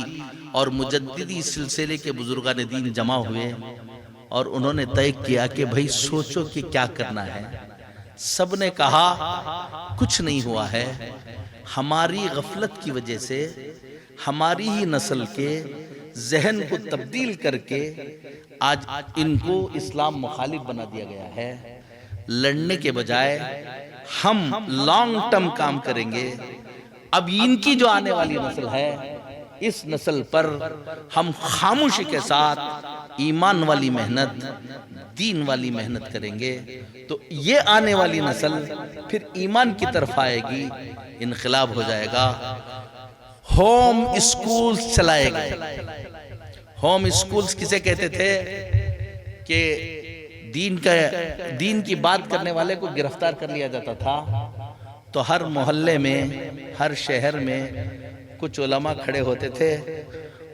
اور مجددی سلسلے کے بزرگان دین جمع ہوئے، اور انہوں نے طے کیا کہ بھئی سوچو کہ کیا کرنا ہے۔ سب نے کہا کچھ نہیں ہوا ہے، ہماری غفلت کی وجہ سے ہماری ہی نسل کے ذہن کو تبدیل کر کے آج ان کو اسلام مخالف بنا دیا گیا ہے۔ لڑنے کے بجائے ہم لانگ ٹرم کام کریں گے، اب ان کی جو آنے والی نسل ہے، اس نسل پر ہم خاموشی کے ساتھ ایمان والی محنت، دین والی محنت کریں گے، تو یہ آنے والی نسل پھر ایمان کی طرف آئے گی، انقلاب ہو جائے گا۔ ہوم اسکولز چلائے گئے۔ ہوم اسکولز کسے کہتے تھے کہ دین کی بات کرنے والے کو گرفتار کر لیا جاتا تھا، تو ہر محلے میں، ہر شہر میں کچھ علماء کھڑے ہوتے تھے،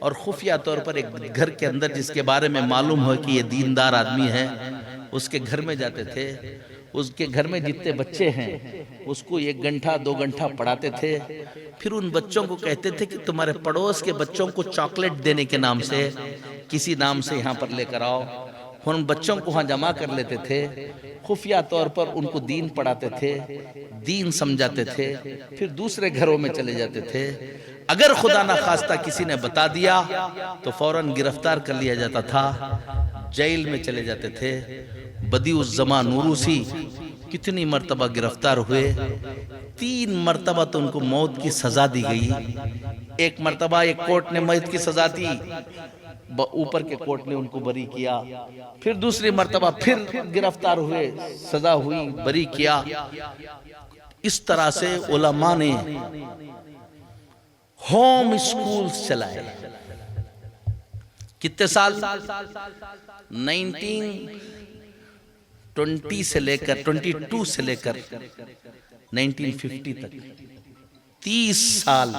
اور خفیہ طور پر ایک گھر کے اندر جس کے بارے میں معلوم ہو کہ یہ دیندار آدمی ہے، اس کے گھر میں جاتے تھے. اس کے گھر میں جتنے بچے ہیں اس کو 1 گھنٹہ 2 گھنٹہ پڑھاتے تھے. پھر ان بچوں کو کہتے تھے کہ تمہارے پڑوس کے بچوں کو چاکلیٹ دینے کے نام سے کسی نام سے یہاں پر لے کر آؤ. ان بچوں کو وہاں جمع کر لیتے تھے، خفیہ طور پر ان کو دین پڑھاتے تھے، دین سمجھاتے تھے. پھر دوسرے گھروں میں چلے جاتے تھے. اگر خدا نخواستہ کسی نے بتا دیا تو فوراً گرفتار کر لیا جاتا تھا، جیل میں چلے جاتے تھے. بدیع الزمان نوروسی کتنی مرتبہ گرفتار ہوئے. 3 مرتبہ تو ان کو موت کی سزا دی گئی. ایک مرتبہ ایک کورٹ نے موت کی سزا دی، اوپر کے کورٹ نے ان کو بری کیا. پھر دوسری مرتبہ پھر گرفتار ہوئے، سزا ہوئی، بری کیا. اس طرح سے علماء نے ہوم اسکولز چلائے. کتنے سال؟ 1920 سے لے کر 22 سے لے کر 1950 تک 30 سال.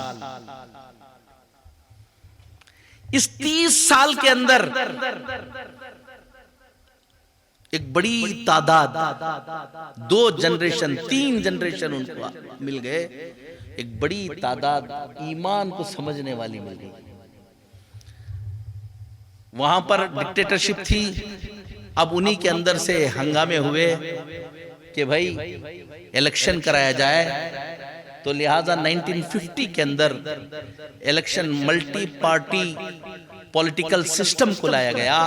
اس 30 سال کے اندر ایک بڑی تعداد، 2 جنریشن 3 جنریشن ان کو مل گئے. ایک بڑی تعداد ایمان کو سمجھنے والی مل گئی. وہاں پر ڈکٹیٹرشپ تھی. اب انہی کے اندر سے ہنگامے ہوئے کہ بھائی الیکشن کرایا جائے. تو لہٰذا 1950 کے اندر election multi party political system کو لایا گیا.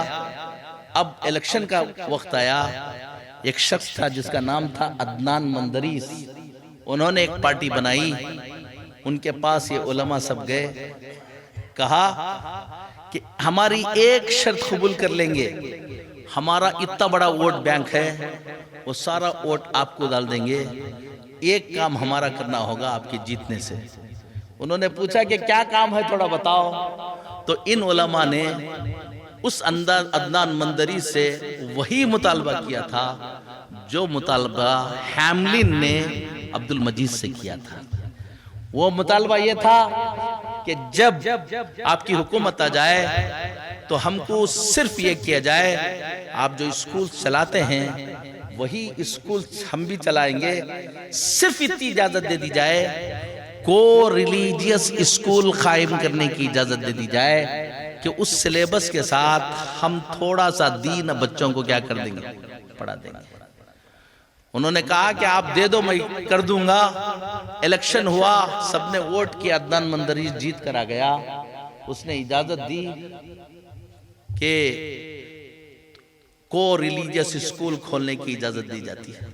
اب الیکشن کا وقت آیا. ایک شخص تھا جس کا نام تھا عدنان مندریس. انہوں نے ایک پارٹی بنائی. ان کے پاس یہ علماء سب گئے، کہا کہ ہماری ایک شرط قبول کر لیں گے، ہمارا اتنا بڑا ووٹ بینک ہے، وہ سارا ووٹ آپ کو ڈال دیں گے، ایک کام ہمارا کرنا ہوگا آپ کے جیتنے سے. انہوں نے پوچھا کہ کیا کام ہے تھوڑا بتاؤ. تو ان علماء نے اس عدنان مندریس سے وہی مطالبہ کیا تھا جو مطالبہ ہیملن نے عبد المجید سے کیا تھا. وہ مطالبہ یہ تھا کہ جب آپ کی حکومت آ جائے تو ہم کو صرف یہ کیا جائے، آپ جو اسکول چلاتے ہیں وہی اسکول ہم بھی چلائیں گے. صرف اتنی اجازت دے دی جائے، کو ریلیجیس اسکول قائم کرنے کی اجازت دے دی جائے کہ اس سلیبس کے ساتھ ہم تھوڑا سا دین بچوں کو کیا کر دیں گے، پڑھا دیں گے. انہوں نے کہا کہ آپ دے دو میں کر دوں گا. الیکشن ہوا، سب نے ووٹ کیا، عدنان مندریس جیت کر آ گیا. اس نے اجازت دی کہ کو ریلیجیس اسکول کھولنے کی اجازت دی جاتی ہے.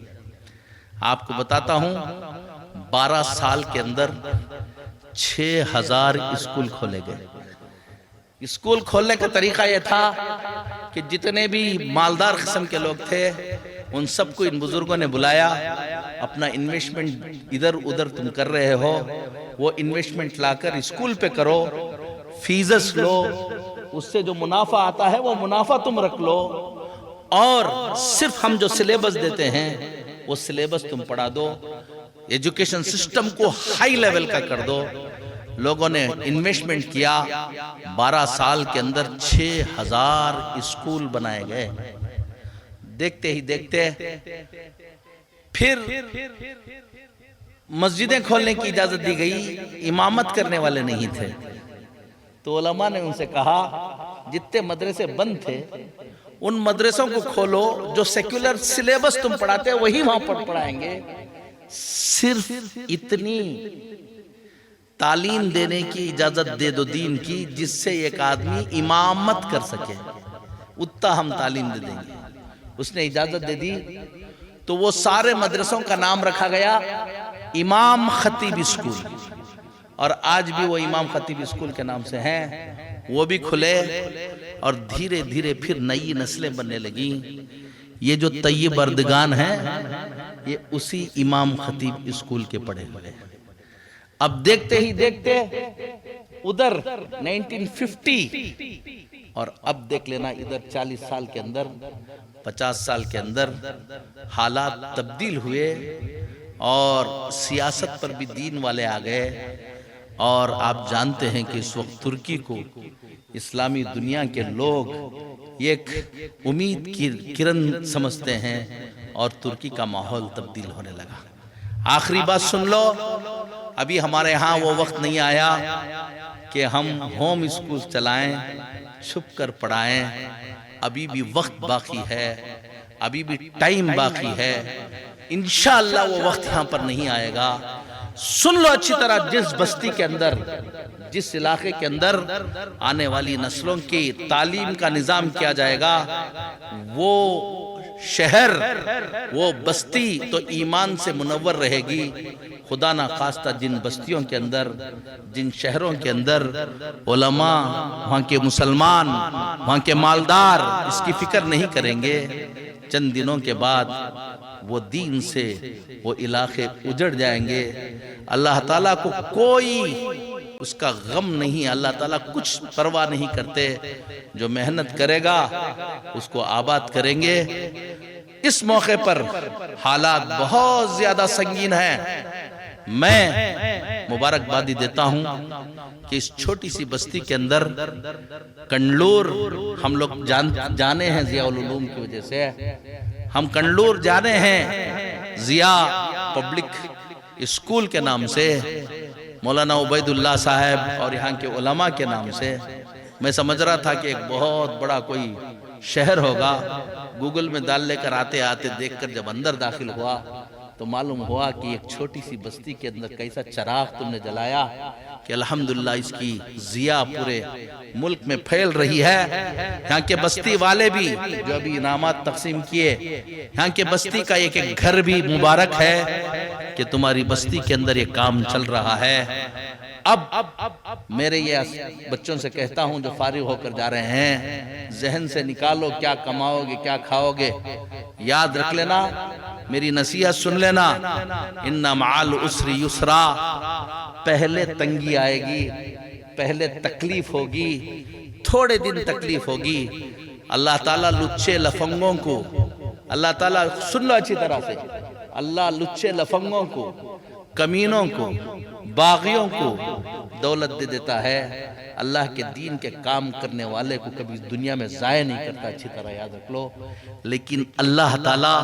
آپ کو بتاتا ہوں 12 سال کے اندر 6000 اسکول کھولے گئے. اسکول کھولنے کا طریقہ یہ تھا کہ جتنے بھی مالدار قسم کے لوگ تھے ان سب کو ان بزرگوں نے بلایا. اپنا انویسٹمنٹ ادھر ادھر تم کر رہے ہو، وہ انویسٹمنٹ لا کر اسکول پہ کرو، فیسز لو، اس سے جو منافع آتا ہے وہ منافع تم رکھ لو، اور صرف ہم جو سلیبس دیتے ہیں وہ سلیبس تم پڑھا دو. ایجوکیشن سسٹم کو ہائی لیول کا کر دو. لوگوں نے انویسٹمنٹ کیا. 12 سال کے اندر 6000 اسکول بنائے گئے. دیکھتے ہی دیکھتے پھر مسجدیں کھولنے کی اجازت دی گئی. امامت کرنے والے نہیں تھے تو علماء نے ان سے کہا جتنے مدرسے بند تھے ان مدرسوں کو کھولو، جو سیکولر سلیبس تم پڑھاتے وہی وہاں پر پڑھائیں گے. صرف اتنی تعلیم دینے کی اجازت دے دو دین کی جس سے ایک آدمی امامت کر سکے، اتنا ہم تعلیم دے دیں گے. اس نے اجازت دے دی تو وہ سارے مدرسوں کا نام رکھا گیا امام خطیب اسکول، اور آج بھی وہ امام خطیب اسکول کے نام سے ہیں. وہ بھی کھلے اور دھیرے دھیرے پھر نئی نسلیں بننے لگیں. یہ جو طیب اردگان ہیں یہ اسی امام خطیب اسکول کے پڑھے ہوئے. اب دیکھتے ہی دیکھتے ادھر 1950 اور اب دیکھ لینا ادھر 40 سال کے اندر 50 سال کے اندر حالات تبدیل ہوئے اور سیاست پر بھی دین والے آ گئے. اور آپ جانتے ہیں کہ اس وقت ترکی کو اسلامی دنیا کے لوگ یہ ایک امید کی کرن سمجھتے ہیں اور ترکی کا ماحول تبدیل ہونے لگا۔ آخری بات سن لو، ابھی ہمارے ہاں وہ وقت نہیں آیا کہ ہم ہوم اسکول چلائیں، چھپ کر پڑھائیں۔ ابھی بھی وقت باقی ہے، ابھی بھی ٹائم باقی ہے، انشاءاللہ وہ وقت یہاں پر نہیں آئے گا۔ سن لو اچھی طرح، جس بستی کے اندر، جس علاقے کے اندر آنے والی نسلوں کی تعلیم کا نظام کیا جائے گا، وہ شہر، وہ بستی تو ایمان سے منور رہے گی۔ خدا نہ خواستہ جن بستیوں کے اندر، جن شہروں کے اندر علماء، وہاں کے مسلمان، وہاں کے مالدار اس کی فکر نہیں کریں گے، چند دنوں کے بعد وہ دین سے وہ علاقے اجڑ جائیں گے۔ اللہ تعالیٰ کو کوئی اس کا غم نہیں، اللہ تعالیٰ کچھ پرواہ نہیں کرتے۔ جو محنت کرے گا اس کو آباد کریں گے۔ اس موقع پر حالات بہت زیادہ سنگین ہیں۔ میں مبارکبادی دیتا ہوں کہ اس چھوٹی سی بستی کے اندر کنڈلور، ہم لوگ جانے ہیں ضیاء العلوم کی وجہ سے، ہم کنڈلور جانے ہیں ضیاء پبلک اسکول کے نام سے، مولانا عبید اللہ صاحب اور یہاں کے علماء کے نام سے۔ میں سمجھ رہا تھا کہ ایک بہت بڑا کوئی شہر ہوگا، گوگل میں ڈال لے کر آتے آتے دیکھ کر جب اندر داخل ہوا تو معلوم ہوا کہ ایک چھوٹی سی بستی کے اندر کیسا چراغ تم نے جلایا کہ الحمدللہ اس کی ضیاء پورے ملک میں پھیل رہی ہے۔ یہاں کے بستی والے بھی جو ابھی انعامات تقسیم کیے، یہاں کے بستی کا ایک ایک گھر بھی مبارک ہے کہ تمہاری بستی کے اندر یہ کام چل رہا ہے۔ اب میرے یہ بچوں سے کہتا ہوں جو فارغ ہو کر جا رہے ہیں، ذہن سے نکالو کیا کماؤ گے، کیا کھاؤ گے۔ یاد رکھ لینا، میری نصیحت سن لینا، ان مع العسر یسرا، پہلے تنگی آئے گی، پہلے تکلیف ہوگی، تھوڑے دن تکلیف ہوگی۔ اللہ تعالیٰ لچے لفنگوں کو، اللہ تعالیٰ سن لو اچھی طرح سے، اللہ لچے لفنگوں کو، کمینوں کو، باغیوں کو دولت دے دیتا ہے، اللہ کے دین کے کام کرنے والے کو کبھی دنیا میں ضائع نہیں کرتا، اچھی طرح یاد رکھ لو۔ لیکن اللہ تعالیٰ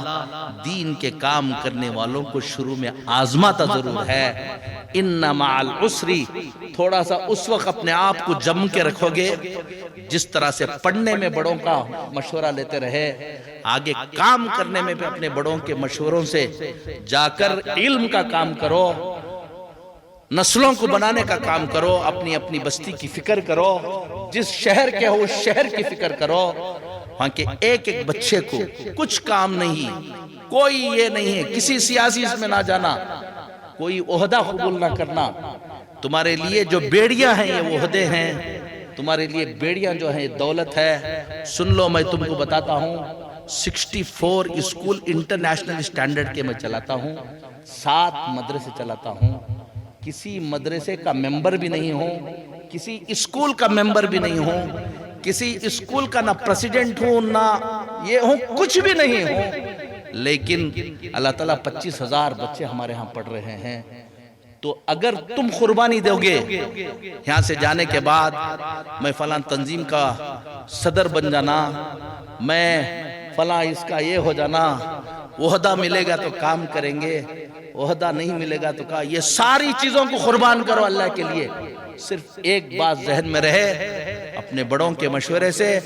دین کے کام کرنے والوں کو شروع میں آزماتا ضرور ہے۔ ان مع العسر، تھوڑا سا اس وقت اپنے آپ کو جم کے رکھو گے، جس طرح سے پڑھنے میں بڑوں کا مشورہ لیتے رہے، آگے کام کرنے میں بھی اپنے بڑوں کے مشوروں سے جا کر علم کا کام کرو، نسلوں کو بنانے کا کام کرو، اپنی اپنی بستی کی فکر کرو، جس شہر کے ہو اس شہر کی فکر کرو۔ وہاں کے ایک ایک بچے کو کچھ کام نہیں، کوئی یہ نہیں ہے کسی سیاسی اس میں نہ جانا، کوئی عہدہ قبول نہ کرنا۔ تمہارے لیے جو بیڑیاں ہیں یہ عہدے ہیں، تمہارے لیے بیڑیاں جو ہیں یہ دولت ہے۔ سن لو، میں تم کو بتاتا ہوں، 64 اسکول انٹرنیشنل سٹینڈرڈ کے میں چلاتا ہوں، 7 مدرسے چلاتا ہوں، کسی مدرسے کا ممبر بھی نہیں ہوں، کسی اسکول کا ممبر بھی نہیں ہوں، کسی اسکول کا نہ پریسیڈنٹ ہوں نہ یہ ہوں، کچھ بھی نہیں ہوں، لیکن اللہ تعالیٰ 25,000 بچے ہمارے ہاں پڑھ رہے ہیں۔ تو اگر تم قربانی دو گے یہاں سے جانے کے بعد، میں فلاں تنظیم کا صدر بن جانا، میں فلاں اس کا یہ ہو جانا، عہدہ ملے گا تو کام کریں گے، عہدہ نہیں ملے گا تو کہا، یہ ساری چیزوں کو قربان کرو اللہ کے لیے۔ صرف ایک بات ذہن میں رہے، اپنے بڑوں کے مشورے سے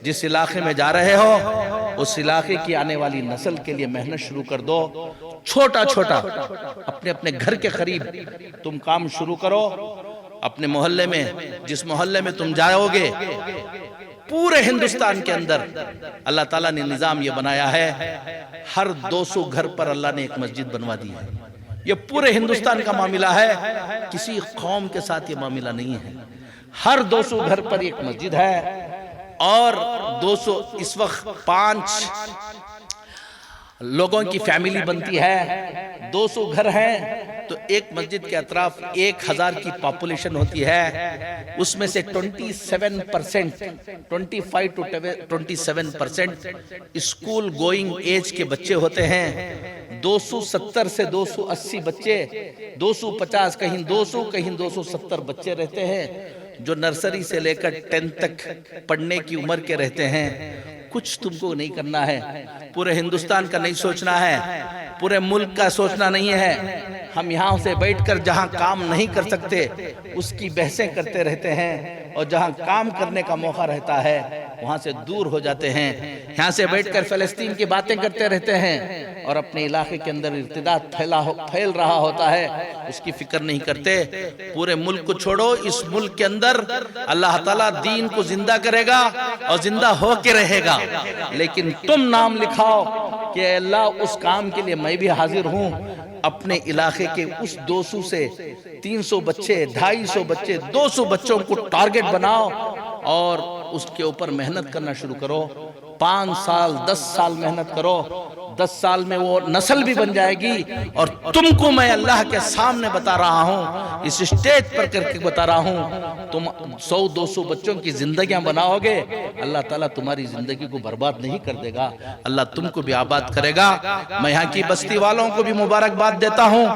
جس علاقے میں جا رہے ہو اس علاقے کی آنے والی نسل کے لیے محنت شروع کر دو۔ چھوٹا چھوٹا اپنے اپنے گھر کے قریب تم کام شروع کرو، اپنے محلے میں، جس محلے میں تم جاؤ گے، پورے ہندوستان کے اندر اللہ تعالیٰ نے نظام یہ بنایا ہے، ہر 200 گھر پر اللہ نے ایک مسجد بنوا دی ہے۔ یہ پورے ہندوستان کا معاملہ ہے، کسی قوم کے ساتھ یہ معاملہ نہیں ہے۔ ہر 200 گھر پر ایک مسجد ہے، اور 200 اس وقت 5 لوگوں کی فیملی بنتی ہے، 200 گھر ہیں تو ایک مسجد کے اطراف 1000 کی پاپولیشن ہوتی ہے، اس میں سے 27%، 25 to 27% اسکول گوئنگ ایج کے بچے ہوتے ہیں۔ 270 سے 280 بچے، 250 کہیں 200 کہیں 270 بچے رہتے ہیں جو نرسری سے لے کر 10 تک پڑھنے کی عمر کے رہتے ہیں، کچھ تم کو نہیں کرنا ہے، پورے ہندوستان کا نہیں سوچنا ہے، پورے ملک کا سوچنا نہیں ہے۔ ہم یہاں سے بیٹھ کر جہاں کام نہیں کر سکتے اس کی بحثیں کرتے رہتے ہیں، اور جہاں کام کرنے کا موقع رہتا ہے وہاں سے دور ہو جاتے ہیں۔ یہاں سے بیٹھ کر فلسطین کی باتیں کرتے رہتے ہیں، اور اپنے علاقے کے اندر ارتداد پھیل رہا ہوتا ہے، اس کی فکر نہیں کرتے۔ پورے ملک کو چھوڑو، اس ملک کے اندر اللہ تعالیٰ دین کو زندہ کرے گا اور زندہ ہو کے رہے گا، لیکن تم نام لکھاؤ کہ اے اللہ اس کام کے لیے میں بھی حاضر ہوں۔ اپنے علاقے کے اس 200 سے 300 بچے، 250 بچے، 200 بچوں کو ٹارگٹ بناؤ اور اس کے اوپر محنت کرنا شروع کرو۔ 5 سال 10 سال محنت کرو، 10 سال میں وہ نسل بھی بن جائے گی۔ اور تم کو میں اللہ کے سامنے بتا رہا ہوں، اس اسٹیج پر کر کے بتا رہا ہوں، تم 100-200 بچوں کی زندگیاں بناؤ گے، اللہ تعالیٰ تمہاری زندگی کو برباد نہیں کر دے گا، اللہ تم کو بھی آباد کرے گا۔ میں یہاں کی بستی والوں کو بھی مبارکباد دیتا ہوں،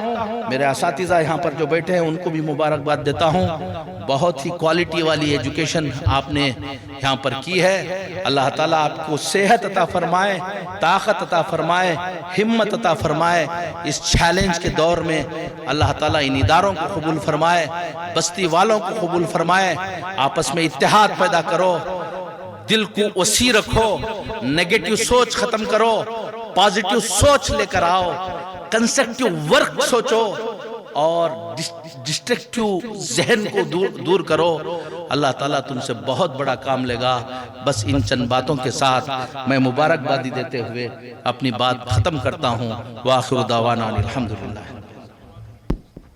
میرے اساتذہ یہاں پر جو بیٹھے ہیں ان کو بھی مبارکباد دیتا ہوں۔ بہت ہی کوالٹی والی ایجوکیشن آپ نے یہاں پر کی ہے۔ اللہ تعالیٰ آپ کو صحت عطا فرمائے، طاقت عطا فرمائے، ہمت عطا فرمائے۔ اس چیلنج کے دور میں اللہ تعالیٰ ان اداروں کو قبول فرمائے، بستی والوں کو قبول فرمائے۔ آپس میں اتحاد پیدا کرو، دل کو وسیع رکھو، نیگیٹو سوچ ختم کرو، پازیٹیو سوچ لے کر آؤ، کنسٹرکٹیو ورک سوچو، اور ڈسٹرکٹیو ذہن کو دور کرو۔ اللہ تعالیٰ تم سے بہت بڑا کام لے گا۔ بس ان چند باتوں کے ساتھ میں مبارکبادی دیتے ہوئے اپنی بات ختم کرتا ہوں۔ وآخر دعوانا الحمدللہ۔